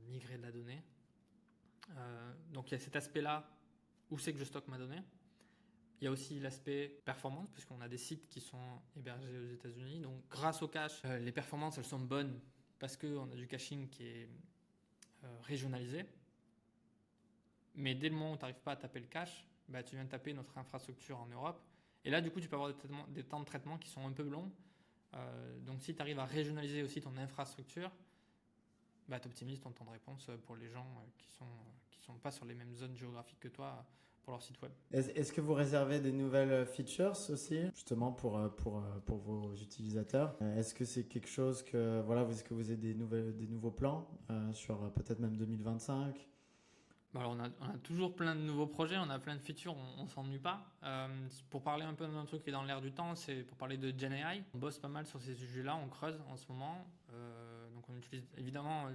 migrer de la donnée. Donc il y a cet aspect-là, où c'est que je stocke ma donnée. Il y a aussi l'aspect performance, puisqu'on a des sites qui sont hébergés aux États-Unis. Donc grâce au cache, les performances elles sont bonnes parce qu'on a du caching qui est régionalisé. Mais dès le moment où tu n'arrives pas à taper le cache, bah, tu viens de taper notre infrastructure en Europe. Et là, du coup, tu peux avoir des temps de traitement qui sont un peu longs. Donc si tu arrives à régionaliser aussi ton infrastructure, bah, tu optimises ton temps de réponse pour les gens qui sont pas sur les mêmes zones géographiques que toi pour leur site web. Est-ce que vous réservez des nouvelles features aussi, justement pour vos utilisateurs? Est-ce que c'est quelque chose que, voilà, est-ce que vous avez des nouveaux plans sur peut-être même 2025? Alors on a toujours plein de nouveaux projets, on a plein de features, on s'ennuie pas. Pour parler un peu d'un truc qui est dans l'air du temps, c'est pour parler de GenAI. On bosse pas mal sur ces sujets-là, on creuse en ce moment. Donc on utilise évidemment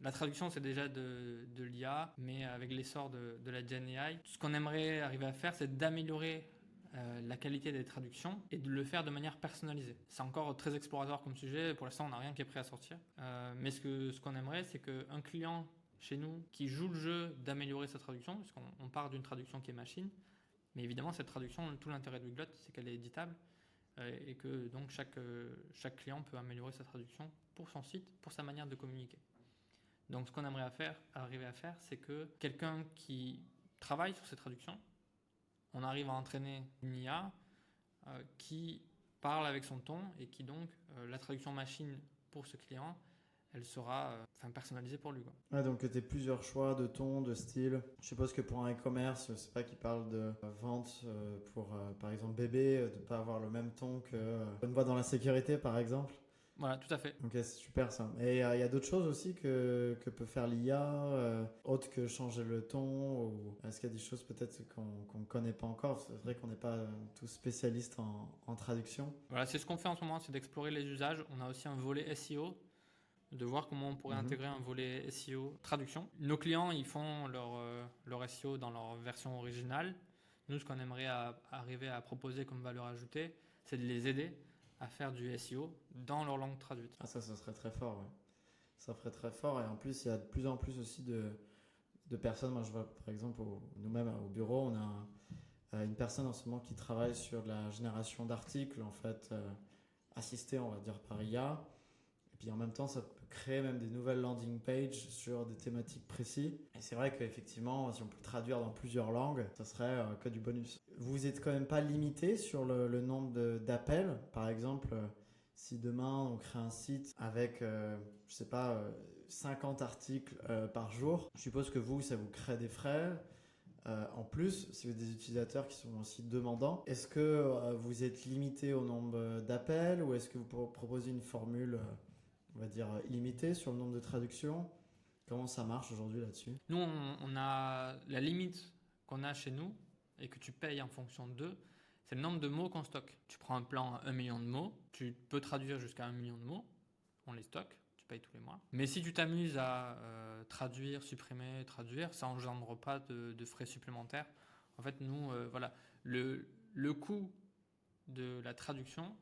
la traduction, c'est déjà de l'IA, mais avec l'essor de la GenAI, ce qu'on aimerait arriver à faire, c'est d'améliorer la qualité des traductions et de le faire de manière personnalisée. C'est encore très exploratoire comme sujet, pour l'instant on n'a rien qui est prêt à sortir. Mais ce qu'on aimerait, c'est qu'un client chez nous qui joue le jeu d'améliorer sa traduction, puisqu'on part d'une traduction qui est machine, mais évidemment cette traduction, tout l'intérêt de Wiglot, c'est qu'elle est éditable et que donc chaque client peut améliorer sa traduction pour son site, pour sa manière de communiquer. Donc ce qu'on aimerait arriver à faire, c'est que quelqu'un qui travaille sur ces traductions, on arrive à entraîner une IA qui parle avec son ton et qui donc, la traduction machine pour ce client, elle sera personnalisée pour lui. Ouais, donc tu as plusieurs choix de ton, de style. Je suppose que pour un e-commerce, c'est pas qu'il parle de vente pour, par exemple, bébé, de ne pas avoir le même ton qu'on voit dans la sécurité, par exemple. Voilà, tout à fait. Ok, c'est super ça. Et il y a d'autres choses aussi que peut faire l'IA, autre que changer le ton, ou est-ce qu'il y a des choses peut-être qu'on ne connaît pas encore? C'est vrai qu'on n'est pas tous spécialistes en traduction. Voilà, c'est ce qu'on fait en ce moment, c'est d'explorer les usages. On a aussi un volet SEO. de voir comment on pourrait intégrer un volet SEO traduction. Nos clients, ils font leur SEO dans leur version originale. Nous, ce qu'on aimerait arriver à proposer comme valeur ajoutée, c'est de les aider à faire du SEO dans leur langue traduite. Ah, ça serait très fort, ouais. Ça ferait très fort. Et en plus, il y a de plus en plus aussi de personnes. Moi, je vois, par exemple, nous-mêmes au bureau, on a une personne en ce moment qui travaille sur la génération d'articles, en fait, assistée, on va dire, par IA. Et puis en même temps, ça peut créer même des nouvelles landing pages sur des thématiques précises. Et c'est vrai qu'effectivement, si on peut traduire dans plusieurs langues, ça serait que du bonus. Vous n'êtes quand même pas limité sur le nombre d'appels. Par exemple, si demain on crée un site avec, je sais pas, 50 articles par jour, je suppose que ça vous crée des frais. En plus, si vous avez des utilisateurs qui sont aussi demandants, est-ce que vous êtes limité au nombre d'appels ou est-ce que vous proposez une formule on va dire, illimitée sur le nombre de traductions? Comment ça marche aujourd'hui là-dessus? Nous, on a la limite qu'on a chez nous et que tu payes en fonction d'eux, c'est le nombre de mots qu'on stocke. Tu prends un plan à 1 million de mots, tu peux traduire jusqu'à 1 million de mots, on les stocke, tu payes tous les mois. Mais si tu t'amuses à traduire, supprimer, traduire, ça n'engendre pas de frais supplémentaires. En fait, nous, voilà, le coût de la traduction,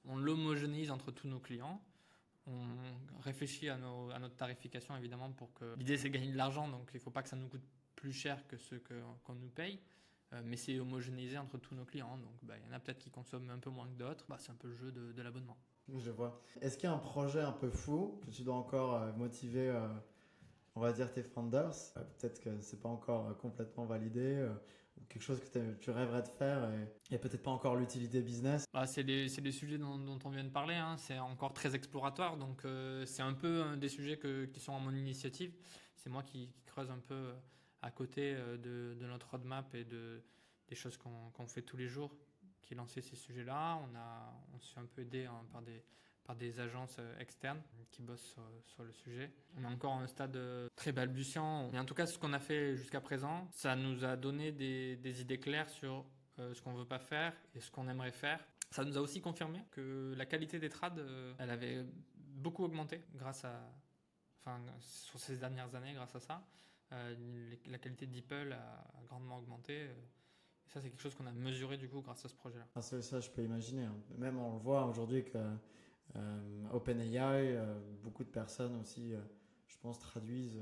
on l'homogénéise entre tous nos clients. On réfléchit à notre tarification évidemment pour que l'idée c'est de gagner de l'argent, donc il ne faut pas que ça nous coûte plus cher que ce qu'on nous paye, mais c'est homogénéisé entre tous nos clients, donc il y en a peut-être qui consomment un peu moins que d'autres, c'est un peu le jeu de l'abonnement. Je vois. Est-ce qu'il y a un projet un peu fou que tu dois encore motiver, on va dire, tes founders? Peut-être que c'est pas encore complètement validé, ou quelque chose que tu rêverais de faire et peut-être pas encore l'utilité business. C'est les sujets dont on vient de parler, hein. C'est encore très exploratoire, donc c'est un peu des sujets qui sont à mon initiative. C'est moi qui creuse un peu à côté de notre roadmap et des choses qu'on fait tous les jours, qui lancé ces sujets-là. On se fait un peu aider par des agences externes qui bossent sur le sujet. On est encore à un stade très balbutiant. Mais en tout cas, ce qu'on a fait jusqu'à présent, ça nous a donné des idées claires sur ce qu'on ne veut pas faire et ce qu'on aimerait faire. Ça nous a aussi confirmé que la qualité des trades, elle avait beaucoup augmenté sur ces dernières années grâce à ça. La qualité de DeepL a grandement augmenté. Ça, c'est quelque chose qu'on a mesuré du coup grâce à ce projet-là. Ah, ça, je peux imaginer, hein. Même on le voit aujourd'hui que OpenAI, beaucoup de personnes aussi, je pense, traduisent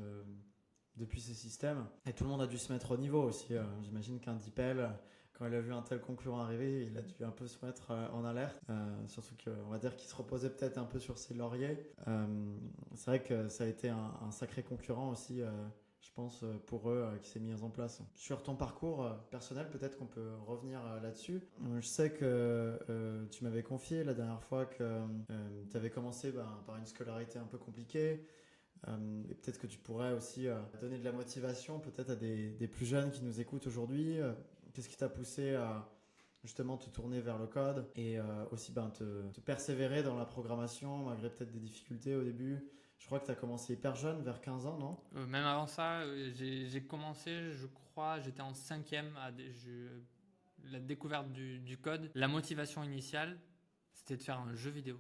depuis ces systèmes. Et tout le monde a dû se mettre au niveau aussi. J'imagine qu'un DeepL, quand il a vu un tel concurrent arriver, il a dû un peu se mettre en alerte. Surtout qu'on va dire qu'il se reposait peut-être un peu sur ses lauriers. C'est vrai que ça a été un sacré concurrent aussi. Je pense pour eux qui s'est mis en place. Sur ton parcours personnel, peut-être qu'on peut revenir là-dessus. Je sais que tu m'avais confié la dernière fois que tu avais commencé par une scolarité un peu compliquée. Et peut-être que tu pourrais aussi donner de la motivation peut-être à des plus jeunes qui nous écoutent aujourd'hui. Qu'est-ce qui t'a poussé à justement te tourner vers le code et aussi te persévérer dans la programmation malgré peut-être des difficultés au début? Je crois que tu as commencé hyper jeune, vers 15 ans, non? Même avant ça, j'ai commencé, je crois, j'étais en 5e la découverte du code. La motivation initiale, c'était de faire un jeu vidéo.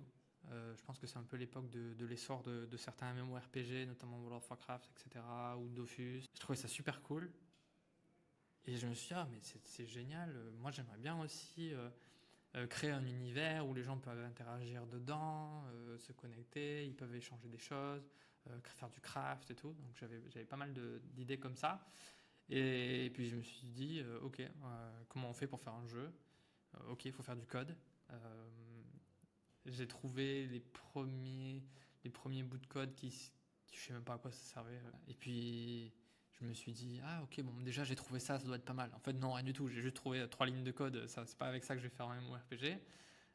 Je pense que c'est un peu l'époque de l'essor de certains MMORPG, notamment World of Warcraft, etc., ou Dofus. Je trouvais ça super cool. Et je me suis dit, mais c'est génial, moi j'aimerais bien aussi créer un univers où les gens peuvent interagir dedans, se connecter, ils peuvent échanger des choses, faire du craft et tout. Donc j'avais pas mal d'idées comme ça. Et puis je me suis dit, ok, comment on fait pour faire un jeu? Ok, il faut faire du code. J'ai trouvé les premiers bouts de code je sais même pas à quoi ça servait. Et puis je me suis dit, ah ok, bon, déjà j'ai trouvé ça doit être pas mal. En fait, non, rien du tout. J'ai juste trouvé 3 lignes de code. Ça, c'est pas avec ça que je vais faire un MMORPG.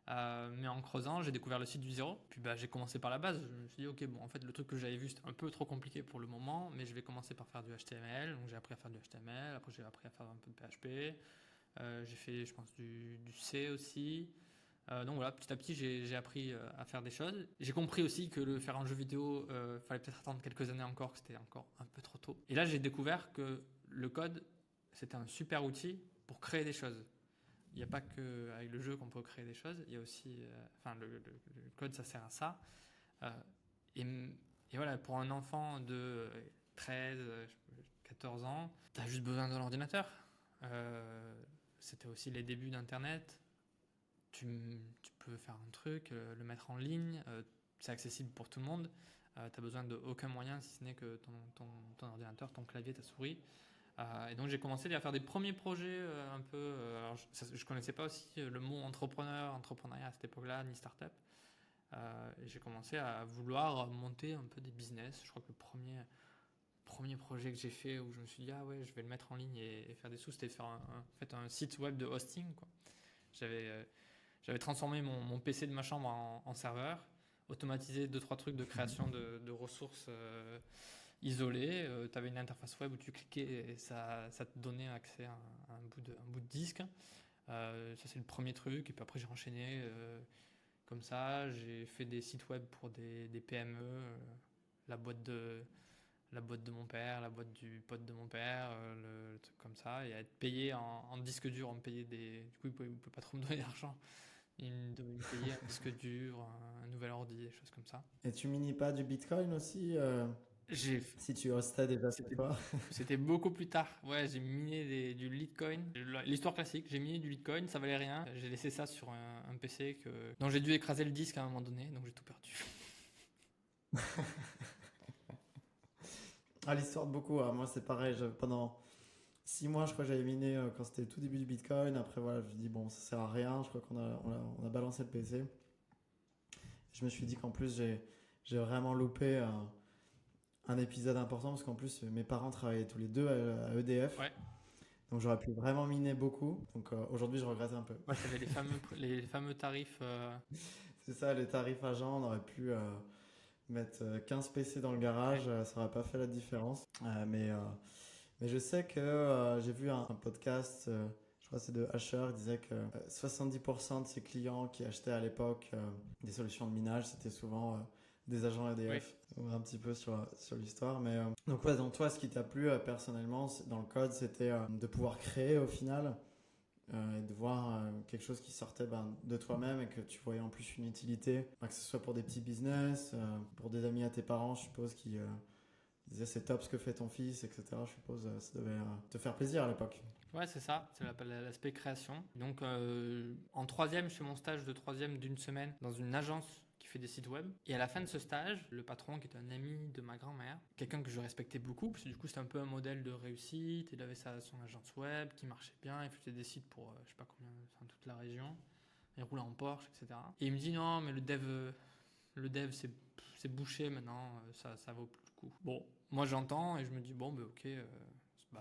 Mais en creusant, j'ai découvert le site du zéro. Puis j'ai commencé par la base. Je me suis dit, ok, bon, en fait, le truc que j'avais vu, c'était un peu trop compliqué pour le moment, mais je vais commencer par faire du HTML. Donc j'ai appris à faire du HTML. Après, j'ai appris à faire un peu de PHP. J'ai fait, je pense, du C aussi. Donc voilà, petit à petit, j'ai appris à faire des choses. J'ai compris aussi que faire un jeu vidéo, fallait peut-être attendre quelques années encore, que c'était encore un peu trop tôt. Et là, j'ai découvert que le code, c'était un super outil pour créer des choses. Il n'y a pas qu'avec le jeu qu'on peut créer des choses, il y a aussi... le code, ça sert à ça. Et, et voilà, pour un enfant de 13, 14 ans, tu as juste besoin d'un ordinateur. C'était aussi les débuts d'Internet. Tu peux faire un truc, le mettre en ligne, c'est accessible pour tout le monde. Tu n'as besoin d'aucun moyen si ce n'est que ton ordinateur, ton clavier, ta souris. Et donc j'ai commencé à faire des premiers projets un peu. Alors je connaissais pas aussi le mot entrepreneuriat à cette époque-là, ni start-up. Et j'ai commencé à vouloir monter un peu des business. Je crois que le premier projet que j'ai fait où je me suis dit ah ouais je vais le mettre en ligne et faire des sous, c'était faire en fait un site web de hosting quoi. J'avais transformé mon PC de ma chambre en serveur, automatisé 2-3 trucs de création de ressources isolées. Tu avais une interface web où tu cliquais et ça te donnait accès à un bout de disque. Ça c'est le premier truc. Et puis après j'ai enchaîné comme ça. J'ai fait des sites web pour des PME, la boîte de mon père, la boîte du pote de mon père, le truc comme ça, et à être payé en disque dur, on me payait du coup, il ne pouvait pas trop me donner d'argent. Il devait me payer un disque dur, un nouvel ordi, des choses comme ça. Et tu minies pas du Bitcoin aussi J'ai, si tu hostais déjà cette c'était, fois? c'était beaucoup plus tard. Ouais, j'ai miné du Litecoin. L'histoire classique, j'ai miné du Litecoin, ça valait rien. J'ai laissé ça sur un PC dont j'ai dû écraser le disque à un moment donné, donc j'ai tout perdu. Ah, l'histoire de beaucoup. Moi, c'est pareil. Pendant 6 mois, je crois que j'avais miné quand c'était le tout début du Bitcoin. Après, voilà, je me suis dit, bon, ça sert à rien. Je crois qu'on a balancé le PC. Je me suis dit qu'en plus, j'ai vraiment loupé un épisode important parce qu'en plus, mes parents travaillaient tous les deux à EDF. Ouais, Donc, j'aurais pu vraiment miner beaucoup. Donc, aujourd'hui, je regrette un peu. ouais, t'avais les fameux tarifs. C'est ça, les tarifs agents, on aurait pu mettre 15 PC dans le garage, ça n'aurait pas fait la différence. Mais je sais que j'ai vu un podcast, je crois que c'est de Asher, il disait que 70% de ses clients qui achetaient à l'époque des solutions de minage, c'était souvent des agents Oui. EDF. On va un petit peu sur l'histoire. Donc, ouais, donc toi, ce qui t'a plu personnellement dans le code, c'était de pouvoir créer au final et de voir quelque chose qui sortait de toi-même et que tu voyais en plus une utilité, que ce soit pour des petits business, pour des amis à tes parents, je suppose, qui disaient c'est top ce que fait ton fils, etc. Je suppose ça devait te faire plaisir à l'époque. Ouais, c'est ça, c'est l'aspect création. Donc, en troisième, je fais mon stage de troisième d'une semaine dans une agence qui fait des sites web. Et à la fin de ce stage, le patron, qui est un ami de ma grand-mère, quelqu'un que je respectais beaucoup, parce que du coup, c'était un peu un modèle de réussite. Il avait son agence web qui marchait bien. Il faisait des sites pour, je sais pas combien, enfin, toute la région. Il roulait en Porsche, etc. Et il me dit non, mais le dev c'est bouché maintenant, ça vaut plus le coup. Bon, moi j'entends et je me dis bon, ben ok.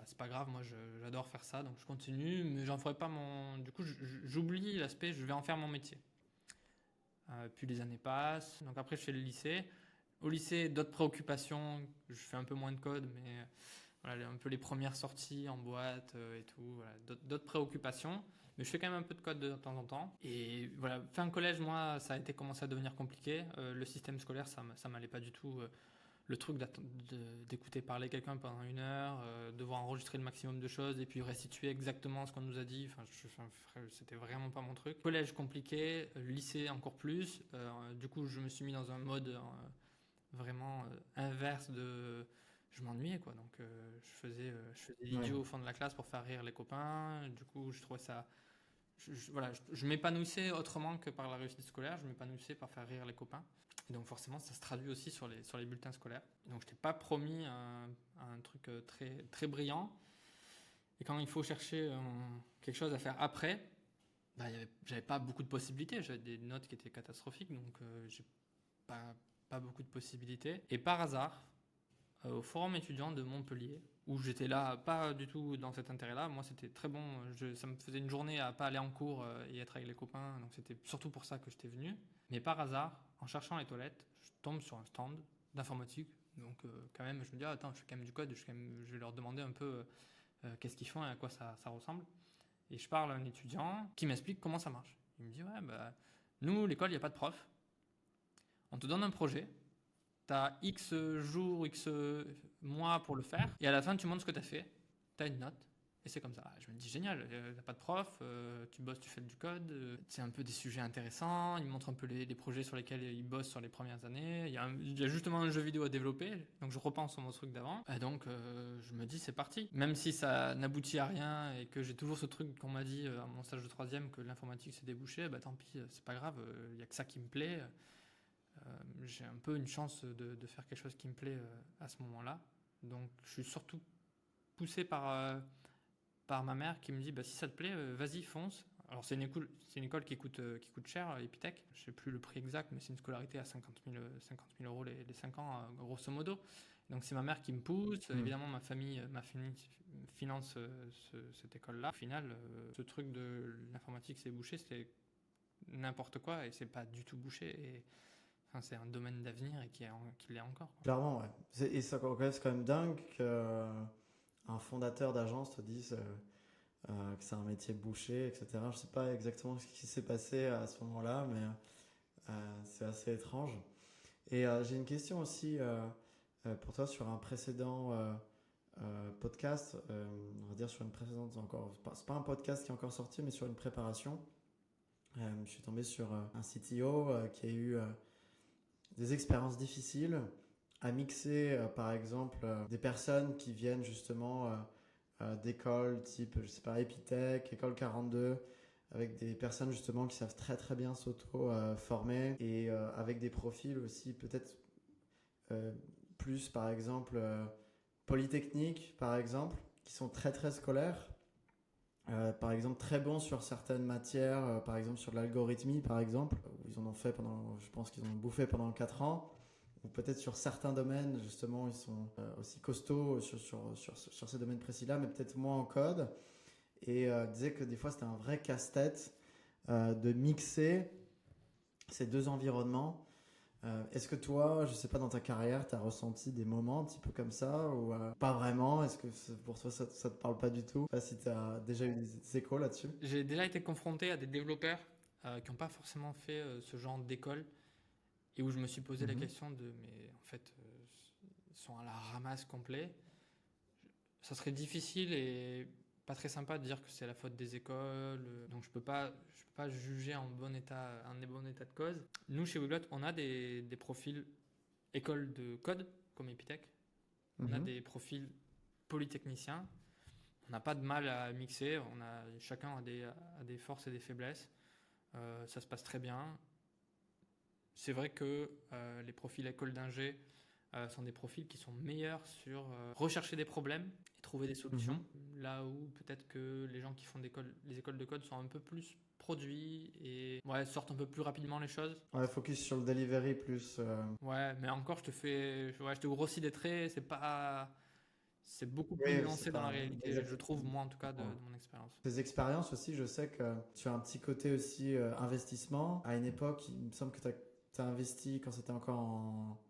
C'est pas grave, moi j'adore faire ça, donc je continue, mais j'en ferai pas mon. Du coup, j'oublie l'aspect, je vais en faire mon métier. Puis les années passent, donc après je fais le lycée. Au lycée, d'autres préoccupations, je fais un peu moins de code, mais voilà, un peu les premières sorties en boîte et tout, voilà, d'autres préoccupations. Mais je fais quand même un peu de code de temps en temps. Et voilà, fin collège, moi, ça a été commencé à devenir compliqué. Le système scolaire, ça m'allait pas du tout. Le truc d'écouter parler quelqu'un pendant 1 heure, devoir enregistrer le maximum de choses et puis restituer exactement ce qu'on nous a dit. C'était vraiment pas mon truc. Collège compliqué, lycée encore plus. Du coup, je me suis mis dans un mode vraiment inverse de. Je m'ennuyais quoi. Donc, je faisais Ouais. l'idiot au fond de la classe pour faire rire les copains. Du coup, je trouvais ça. Voilà, je m'épanouissais autrement que par la réussite scolaire. Je m'épanouissais par faire rire les copains. Et donc forcément, ça se traduit aussi sur les bulletins scolaires. Et donc je t'ai pas promis un truc très, très brillant. Et quand il faut chercher quelque chose à faire après, j'avais pas beaucoup de possibilités. J'avais des notes qui étaient catastrophiques, donc j'ai pas beaucoup de possibilités. Et par hasard, au forum étudiant de Montpellier, où j'étais là, pas du tout dans cet intérêt-là. Moi, c'était très bon. Ça me faisait une journée à pas aller en cours et être avec les copains. Donc, c'était surtout pour ça que j'étais venu. Mais par hasard, en cherchant les toilettes, je tombe sur un stand d'informatique. Donc, quand même, je me dis, attends, je fais quand même du code. Je vais leur demander un peu qu'est-ce qu'ils font et à quoi ça ressemble. Et je parle à un étudiant qui m'explique comment ça marche. Il me dit, ouais, nous, l'école, il n'y a pas de prof. On te donne un projet. Tu as X jours, X mois pour le faire. Et à la fin, tu montres ce que tu as fait. Tu as une note. Et c'est comme ça. Je me dis, génial, t'as pas de prof, tu bosses, tu fais du code. C'est un peu des sujets intéressants. Ils me montrent un peu les projets sur lesquels ils bossent sur les premières années. Il y a justement un jeu vidéo à développer, donc je repense sur mon truc d'avant. Et donc, je me dis, c'est parti. Même si ça n'aboutit à rien et que j'ai toujours ce truc qu'on m'a dit à mon stage de troisième, que l'informatique s'est débouché, bah tant pis, c'est pas grave, il y a que ça qui me plaît. J'ai un peu une chance de faire quelque chose qui me plaît à ce moment-là. Donc, je suis surtout poussé par ma mère qui me dit bah, si ça te plaît, vas-y, fonce. Alors, c'est une école qui coûte cher, Epitech. Je ne sais plus le prix exact, mais c'est une scolarité à 50 000 euros les 5 ans, grosso modo. Donc, c'est ma mère qui me pousse. Évidemment, ma famille finance cette école-là. Au final, ce truc de l'informatique, c'est bouché, c'était n'importe quoi et c'est pas du tout bouché. Et enfin, c'est un domaine d'avenir et qui l'est encore, quoi. Clairement, ouais. Et ça c'est quand même dingue qu'un fondateur d'agence te dise que c'est un métier bouché, etc. Je sais pas exactement ce qui s'est passé à ce moment-là, mais c'est assez étrange. Et j'ai une question aussi pour toi sur un précédent podcast, on va dire sur une précédente encore. C'est pas un podcast qui est encore sorti, mais sur une préparation. Je suis tombé sur un CTO qui a eu des expériences difficiles à mixer, par exemple, des personnes qui viennent justement d'écoles type, je sais pas, Epitech, École 42, avec des personnes justement qui savent très très bien s'auto-former et avec des profils aussi peut-être plus, par exemple, polytechniques, par exemple, qui sont très très scolaires. Par exemple, très bons sur certaines matières, par exemple sur de l'algorithmie, par exemple, où ils en ont fait je pense qu'ils en ont bouffé pendant 4 ans, ou peut-être sur certains domaines, justement, ils sont aussi costauds sur ces domaines précis-là, mais peut-être moins en code. Et disait que des fois, c'était un vrai casse-tête de mixer ces deux environnements. Est-ce que toi, je sais pas, dans ta carrière, tu as ressenti des moments un petit peu comme ça ou pas vraiment? Est-ce que pour toi, ça te parle pas du tout? Je sais pas si tu as déjà eu des échos là-dessus. J'ai déjà été confronté à des développeurs qui n'ont pas forcément fait ce genre d'école et où je me suis posé la Mhm. question mais en fait, ils sont à la ramasse complet. Ça serait difficile et pas très sympa de dire que c'est la faute des écoles. Donc je peux pas juger en bon état de cause. Nous, chez Weglot, on a des profils école de code, comme Epitech. On a Mhm. des profils polytechniciens. On n'a pas de mal à mixer. Chacun a des forces et des faiblesses. Ça se passe très bien. C'est vrai que les profils école d'ingé sont des profils qui sont meilleurs sur rechercher des problèmes et trouver des solutions. Mhm. Là où peut-être que les gens qui font les écoles de code sont un peu plus produits et sortent un peu plus rapidement les choses. Ouais, focus sur le delivery plus. Ouais, mais encore, je te grossis des traits, c'est beaucoup plus Oui, c'est nuancé dans la pas réalité, je trouve, exactement. moi en tout cas, de Ouais. mon expérience. Tes expériences aussi, je sais que tu as un petit côté aussi investissement. À une époque, il me semble que tu as investi quand c'était encore en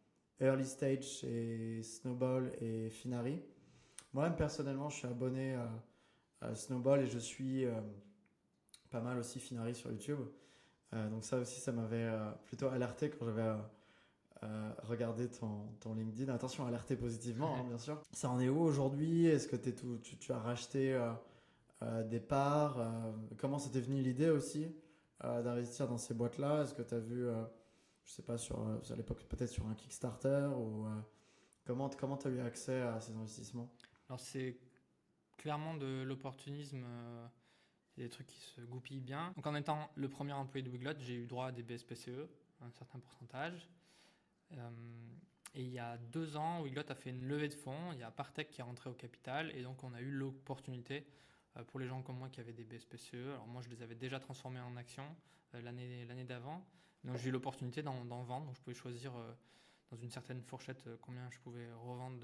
early stage chez Snowball et Finari. Moi-même, personnellement, je suis abonné à Snowball et je suis pas mal aussi Finari sur YouTube. Donc ça aussi, ça m'avait plutôt alerté quand j'avais regardé ton LinkedIn. Attention, alerté positivement, hein, bien sûr. Ça en est où aujourd'hui? Est-ce que tu as racheté des parts? Comment c'était venu l'idée aussi d'investir dans ces boîtes-là? Est-ce que tu as vu, je sais pas, à l'époque peut-être sur un Kickstarter ou comment tu as eu accès à ces investissements? Alors c'est clairement de l'opportunisme, des trucs qui se goupillent bien. Donc en étant le premier employé de Weglot, j'ai eu droit à des BSPCE, un certain pourcentage. Euh, et il y a 2 ans, Weglot a fait une levée de fonds, il y a Partech qui est rentré au capital, et donc on a eu l'opportunité pour les gens comme moi qui avaient des BSPCE. Alors moi je les avais déjà transformés en actions l'année d'avant, donc j'ai eu l'opportunité d'en vendre, donc je pouvais choisir dans une certaine fourchette combien je pouvais revendre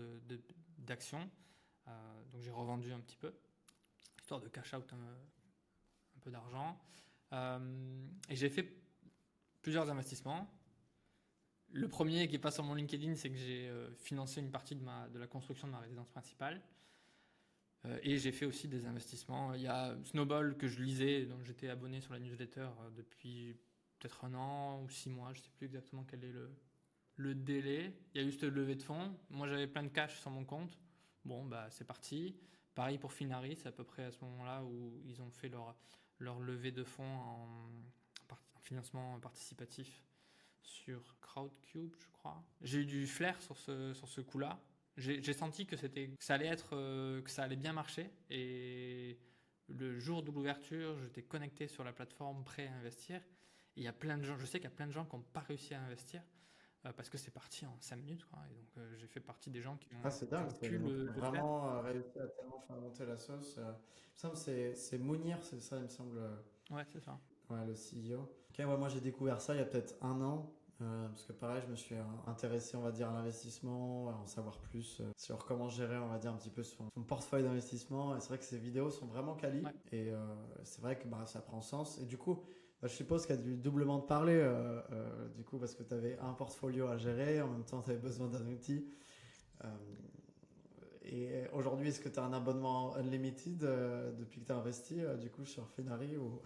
d'actions. Donc j'ai revendu un petit peu, histoire de cash out un peu d'argent. Et j'ai fait plusieurs investissements. Le premier qui est pas sur mon LinkedIn, c'est que j'ai financé une partie de la construction de ma résidence principale. Et j'ai fait aussi des investissements. Il y a Snowball que je lisais, dont j'étais abonné sur la newsletter depuis peut-être 1 an ou 6 mois. Je ne sais plus exactement quel est le délai. Il y a eu cette levée de fonds. Moi, j'avais plein de cash sur mon compte. Bon, bah, c'est parti. Pareil pour Finari, c'est à peu près à ce moment-là où ils ont fait leur levée de fonds en financement participatif sur Crowdcube, je crois. J'ai eu du flair sur ce coup-là. J'ai senti que ça allait que ça allait bien marcher. Et le jour de l'ouverture, j'étais connecté sur la plateforme prêt à investir. Et il y a plein de gens, je sais qu'il y a plein de gens qui n'ont pas réussi à investir parce que c'est parti en 5 minutes, quoi. Et donc j'ai fait partie des gens Ah, c'est qui dingue, ont pu donc le faire. vraiment réussi à tellement faire monter la sauce. Il me semble que c'est Mounir, c'est ça, il me semble, Ouais, c'est ça. ouais, le CEO. Ok, ouais, moi j'ai découvert ça il y a peut-être un an, parce que pareil, je me suis intéressé, on va dire, à l'investissement, à en savoir plus sur comment gérer, on va dire, un petit peu son portefeuille d'investissement. Et c'est vrai que ces vidéos sont vraiment quali, Ouais. et c'est vrai que bah, ça prend sens. Et du coup, bah, je suppose qu'il y a du doublement de parler, du coup, parce que tu avais un portfolio à gérer, en même temps tu avais besoin d'un outil. Euh, et aujourd'hui, est-ce que tu as un abonnement unlimited depuis que tu as investi du coup sur Finari ou...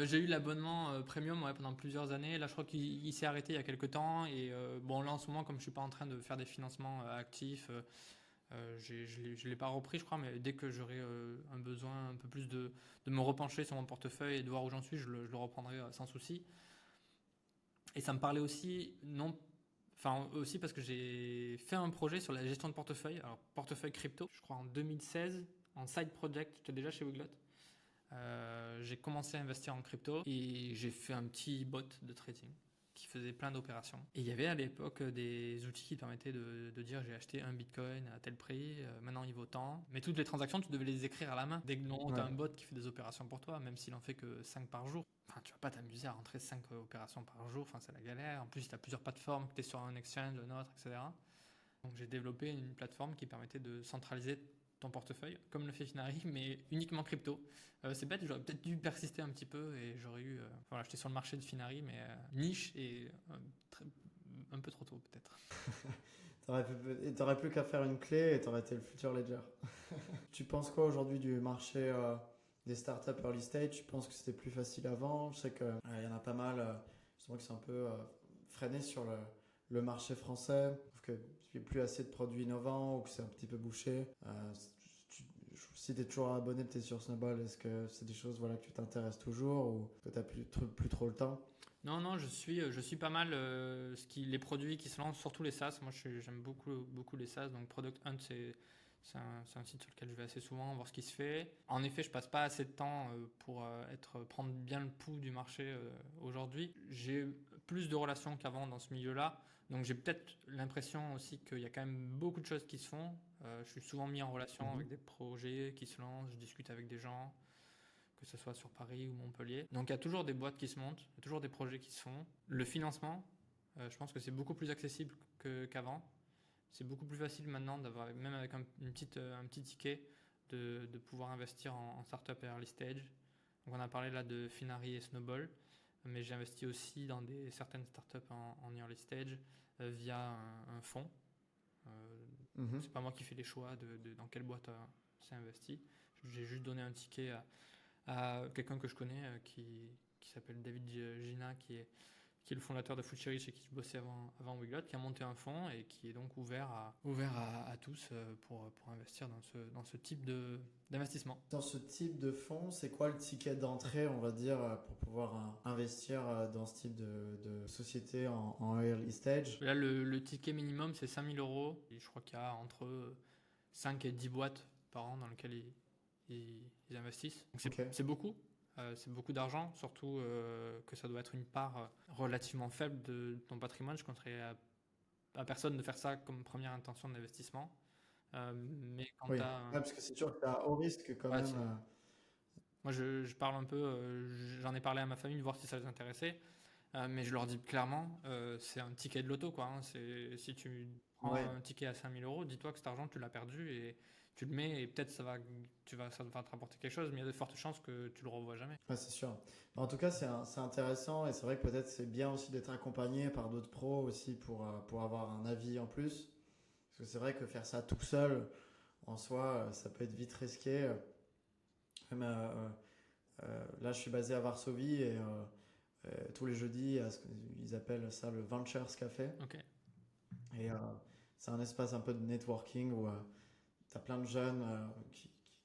J'ai eu l'abonnement premium, ouais, pendant plusieurs années. Là, je crois qu'il s'est arrêté il y a quelques temps. Et bon, là, en ce moment, comme je suis pas en train de faire des financements actifs, je l'ai pas repris, je crois. Mais dès que j'aurai un besoin un peu plus de me repencher sur mon portefeuille et de voir où j'en suis, je le reprendrai sans souci. Et ça me parlait aussi, non, enfin aussi parce que j'ai fait un projet sur la gestion de portefeuille. Alors, portefeuille crypto, je crois en 2016, en side project. J'étais déjà chez Wiglot. J'ai commencé à investir en crypto et j'ai fait un petit bot de trading qui faisait plein d'opérations. Et il y avait à l'époque des outils qui te permettaient de dire j'ai acheté un bitcoin à tel prix, maintenant il vaut tant. Mais toutes les transactions, tu devais les écrire à la main. Dès que tu as Ouais. un bot qui fait des opérations pour toi, même s'il en fait que 5 par jour, enfin, tu vas pas t'amuser à rentrer 5 opérations par jour, enfin, c'est la galère. En plus, tu as plusieurs plateformes, tu es sur un exchange, un autre, etc. Donc j'ai développé une plateforme qui permettait de centraliser ton portefeuille, comme le fait Finari, mais uniquement crypto. C'est bête, j'aurais peut-être dû persister un petit peu et j'aurais eu. Voilà, j'étais sur le marché de Finari, mais niche et un peu trop tôt peut-être. T'aurais plus qu'à faire une clé et t'aurais été le futur Ledger. Tu penses quoi aujourd'hui du marché des startups early stage? Tu penses que c'était plus facile avant? Je sais qu'il y en a pas mal, justement, qui sont un peu freinés sur le marché français, que qu'il n'y a plus assez de produits innovants ou que c'est un petit peu bouché. Tu- Si tu es toujours abonné peut-être sur Snowball, est-ce que c'est des choses voilà, que tu t'intéresses toujours ou que tu n'as plus trop le temps? Non, non, je suis pas mal les produits qui se lancent, surtout les SaaS. Moi, j'aime beaucoup les SaaS. Donc, Product Hunt, c'est un site sur lequel je vais assez souvent voir ce qui se fait. En effet, je passe pas assez de temps pour prendre bien le pouls du marché aujourd'hui. J'ai plus de relations qu'avant dans ce milieu-là. Donc, j'ai peut-être l'impression aussi qu'il y a quand même beaucoup de choses qui se font. Je suis souvent mis en relation avec Mhm. des projets qui se lancent. Je discute avec des gens, que ce soit sur Paris ou Montpellier. Donc il y a toujours des boîtes qui se montent, il y a toujours des projets qui se font. Le financement, je pense que c'est beaucoup plus accessible qu'avant. C'est beaucoup plus facile maintenant d'avoir, même avec un petit ticket, de pouvoir investir en startup et early stage. Donc on a parlé là de Finari et Snowball, mais j'ai investi aussi dans certaines startups en early stage via un fonds. Euh, Mhm. c'est pas moi qui fais les choix dans quelle boîte c'est investi. J'ai juste donné un ticket à quelqu'un que je connais qui s'appelle David Gina, qui est le fondateur de Foodcherry chez qui je bossais avant Wiglot, qui a monté un fonds et qui est donc ouvert à tous pour investir dans ce type d'investissement. Dans ce type de fonds, c'est quoi le ticket d'entrée, on va dire, pour pouvoir investir dans ce type de société en early stage? Là, le ticket minimum, c'est 5 000 euros. Et je crois qu'il y a entre 5 et 10 boîtes par an dans lesquelles ils investissent. Donc Ok. c'est beaucoup. C'est beaucoup d'argent, surtout que ça doit être une part relativement faible de ton patrimoine. Je ne conseillerais à personne de faire ça comme première intention d'investissement. Mais quand Oui, tu ouais, as... parce que c'est sûr que tu as haut risque quand Ouais, même. moi, je parle un peu, j'en ai parlé à ma famille, de voir si ça les intéressait. Mais je leur dis clairement, c'est un ticket de loto, quoi, hein. Si tu prends Ouais, un ticket à 5 000 euros, dis-toi que cet argent, tu l'as perdu et tu le mets et peut-être ça va te rapporter quelque chose, mais il y a de fortes chances que tu le revois jamais. ouais, c'est sûr. En tout cas, c'est intéressant et c'est vrai que peut-être c'est bien aussi d'être accompagné par d'autres pros aussi pour avoir un avis en plus. Parce que c'est vrai que faire ça tout seul, en soi, ça peut être vite risqué. Même, là, je suis basé à Varsovie et tous les jeudis, il y a ils appellent ça le Ventures Café. Ok. Et c'est un espace un peu de networking où tu as plein de jeunes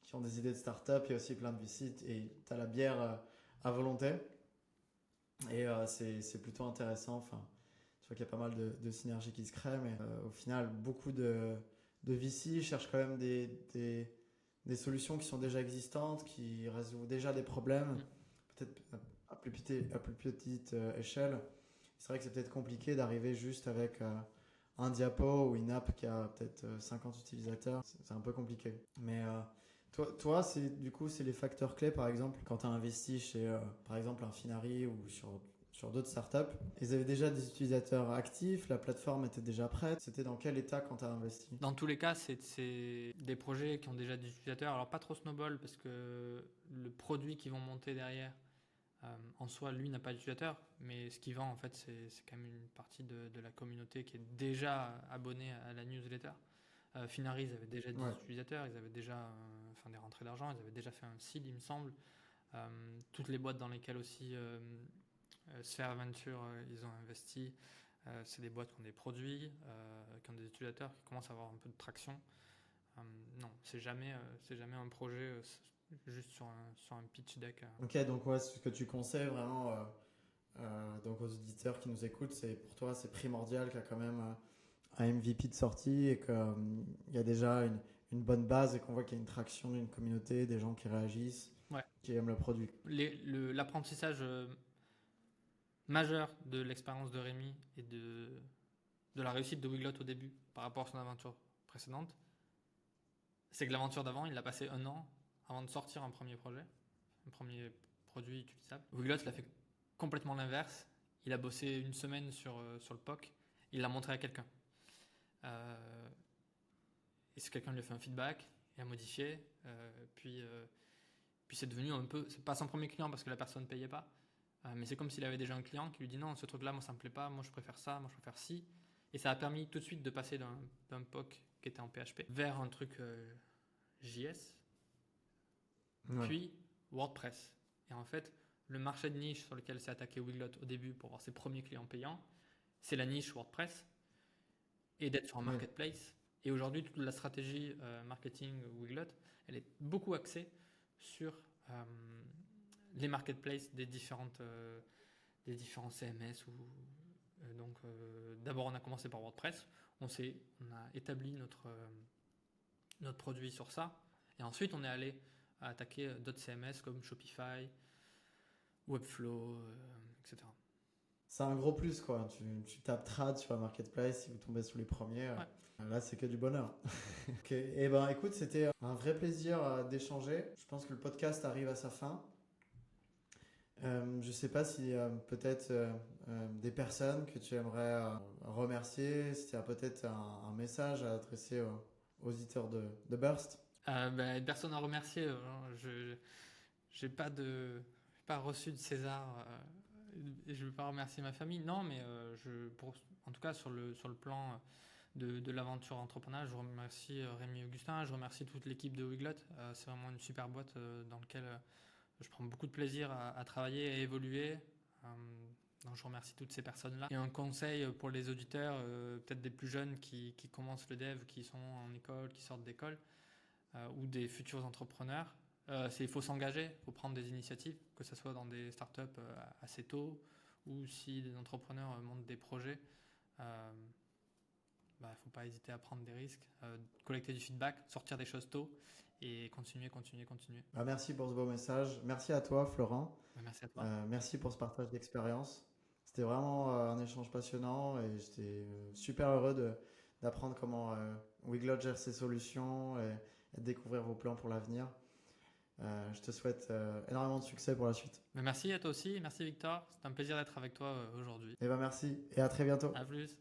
qui ont des idées de start-up. Il y a aussi plein de VC et tu as la bière à volonté. Et c'est plutôt intéressant. Enfin, je vois qu'il y a pas mal de synergies qui se créent, mais au final, beaucoup de VC cherchent quand même des solutions qui sont déjà existantes, qui résolvent déjà des problèmes, peut-être à plus petite échelle. C'est vrai que c'est peut-être compliqué d'arriver juste avec un diapo ou une app qui a peut-être 50 utilisateurs. C'est un peu compliqué. Mais toi du coup, c'est les facteurs clés, par exemple, quand tu as investi chez, par exemple, un Finari ou sur d'autres startups. Ils avaient déjà des utilisateurs actifs, la plateforme était déjà prête. C'était dans quel état quand tu as investi? Dans tous les cas, c'est des projets qui ont déjà des utilisateurs. Alors pas trop snowball parce que le produit qu'ils vont monter derrière, en soi, lui n'a pas d'utilisateur, mais ce qu'il vend, en fait, c'est quand même une partie de la communauté qui est déjà abonnée à la newsletter. Finari, ils avaient déjà des utilisateurs, ils avaient déjà des rentrées d'argent, ils avaient déjà fait un seed, il me semble. Toutes les boîtes dans lesquelles aussi Sphere Venture, ils ont investi, c'est des boîtes qui ont des produits, qui ont des utilisateurs, qui commencent à avoir un peu de traction. Non, c'est jamais un projet juste sur un pitch deck. Ok, donc ce que tu conseilles vraiment donc aux auditeurs qui nous écoutent, c'est pour toi c'est primordial qu'il y a quand même un MVP de sortie et qu'il y a déjà une bonne base et qu'on voit qu'il y a une traction d'une communauté, des gens qui réagissent, qui aiment le produit. L'apprentissage majeur de l'expérience de Rémi et de la réussite de Wiglot au début par rapport à son aventure précédente, c'est que l'aventure d'avant, il a passé 1 an avant de sortir un premier projet, un premier produit utilisable. Wiglot, il a fait complètement l'inverse. Il a bossé 1 semaine sur le POC, il l'a montré à quelqu'un. Et ce quelqu'un lui a fait un feedback, il a modifié, puis c'est devenu un peu, c'est pas son premier client parce que la personne ne payait pas, mais c'est comme s'il avait déjà un client qui lui dit non, ce truc-là, moi ça me plaît pas, moi je préfère ça, moi je préfère ci. Et ça a permis tout de suite de passer d'un POC qui était en PHP vers un truc JS, puis WordPress. Et en fait, le marché de niche sur lequel s'est attaqué Wiglot au début pour avoir ses premiers clients payants, c'est la niche WordPress et d'être sur un marketplace. Et aujourd'hui, toute la stratégie marketing Wiglot, elle est beaucoup axée sur les marketplaces des différents CMS. D'abord, on a commencé par WordPress. On a établi notre produit sur ça. Et ensuite, on est allé attaquer d'autres CMS comme Shopify, Webflow, etc. C'est un gros plus, quoi. Tu tapes trad sur la marketplace, si vous tombez sous les premiers, là c'est que du bonheur. Ok. Et ben écoute, c'était un vrai plaisir d'échanger. Je pense que le podcast arrive à sa fin. Je sais pas si peut-être des personnes que tu aimerais remercier, si tu as peut-être un message à adresser aux auditeurs de Burst. Personne à remercier. Je n'ai pas reçu de César. Et je ne veux pas remercier ma famille. Non, mais en tout cas sur le plan de l'aventure entrepreneuriale, je remercie Rémi Augustin, je remercie toute l'équipe de Wiglot. C'est vraiment une super boîte dans laquelle je prends beaucoup de plaisir à travailler et à évoluer. Donc je remercie toutes ces personnes-là. Et un conseil pour les auditeurs, peut-être des plus jeunes qui commencent le dev, qui sont en école, qui sortent d'école, ou des futurs entrepreneurs, il faut s'engager, il faut prendre des initiatives, que ce soit dans des startups assez tôt, ou si des entrepreneurs montent des projets, il ne faut pas hésiter à prendre des risques, collecter du feedback, sortir des choses tôt, et continuer. Merci pour ce beau message. Merci à toi, Florent. Merci à toi. Merci pour ce partage d'expérience. C'était vraiment un échange passionnant et j'étais super heureux d'apprendre comment Wiglot gère ses solutions et de découvrir vos plans pour l'avenir. Je te souhaite énormément de succès pour la suite. Merci à toi aussi, merci Victor. C'est un plaisir d'être avec toi aujourd'hui. Merci et à très bientôt. À plus.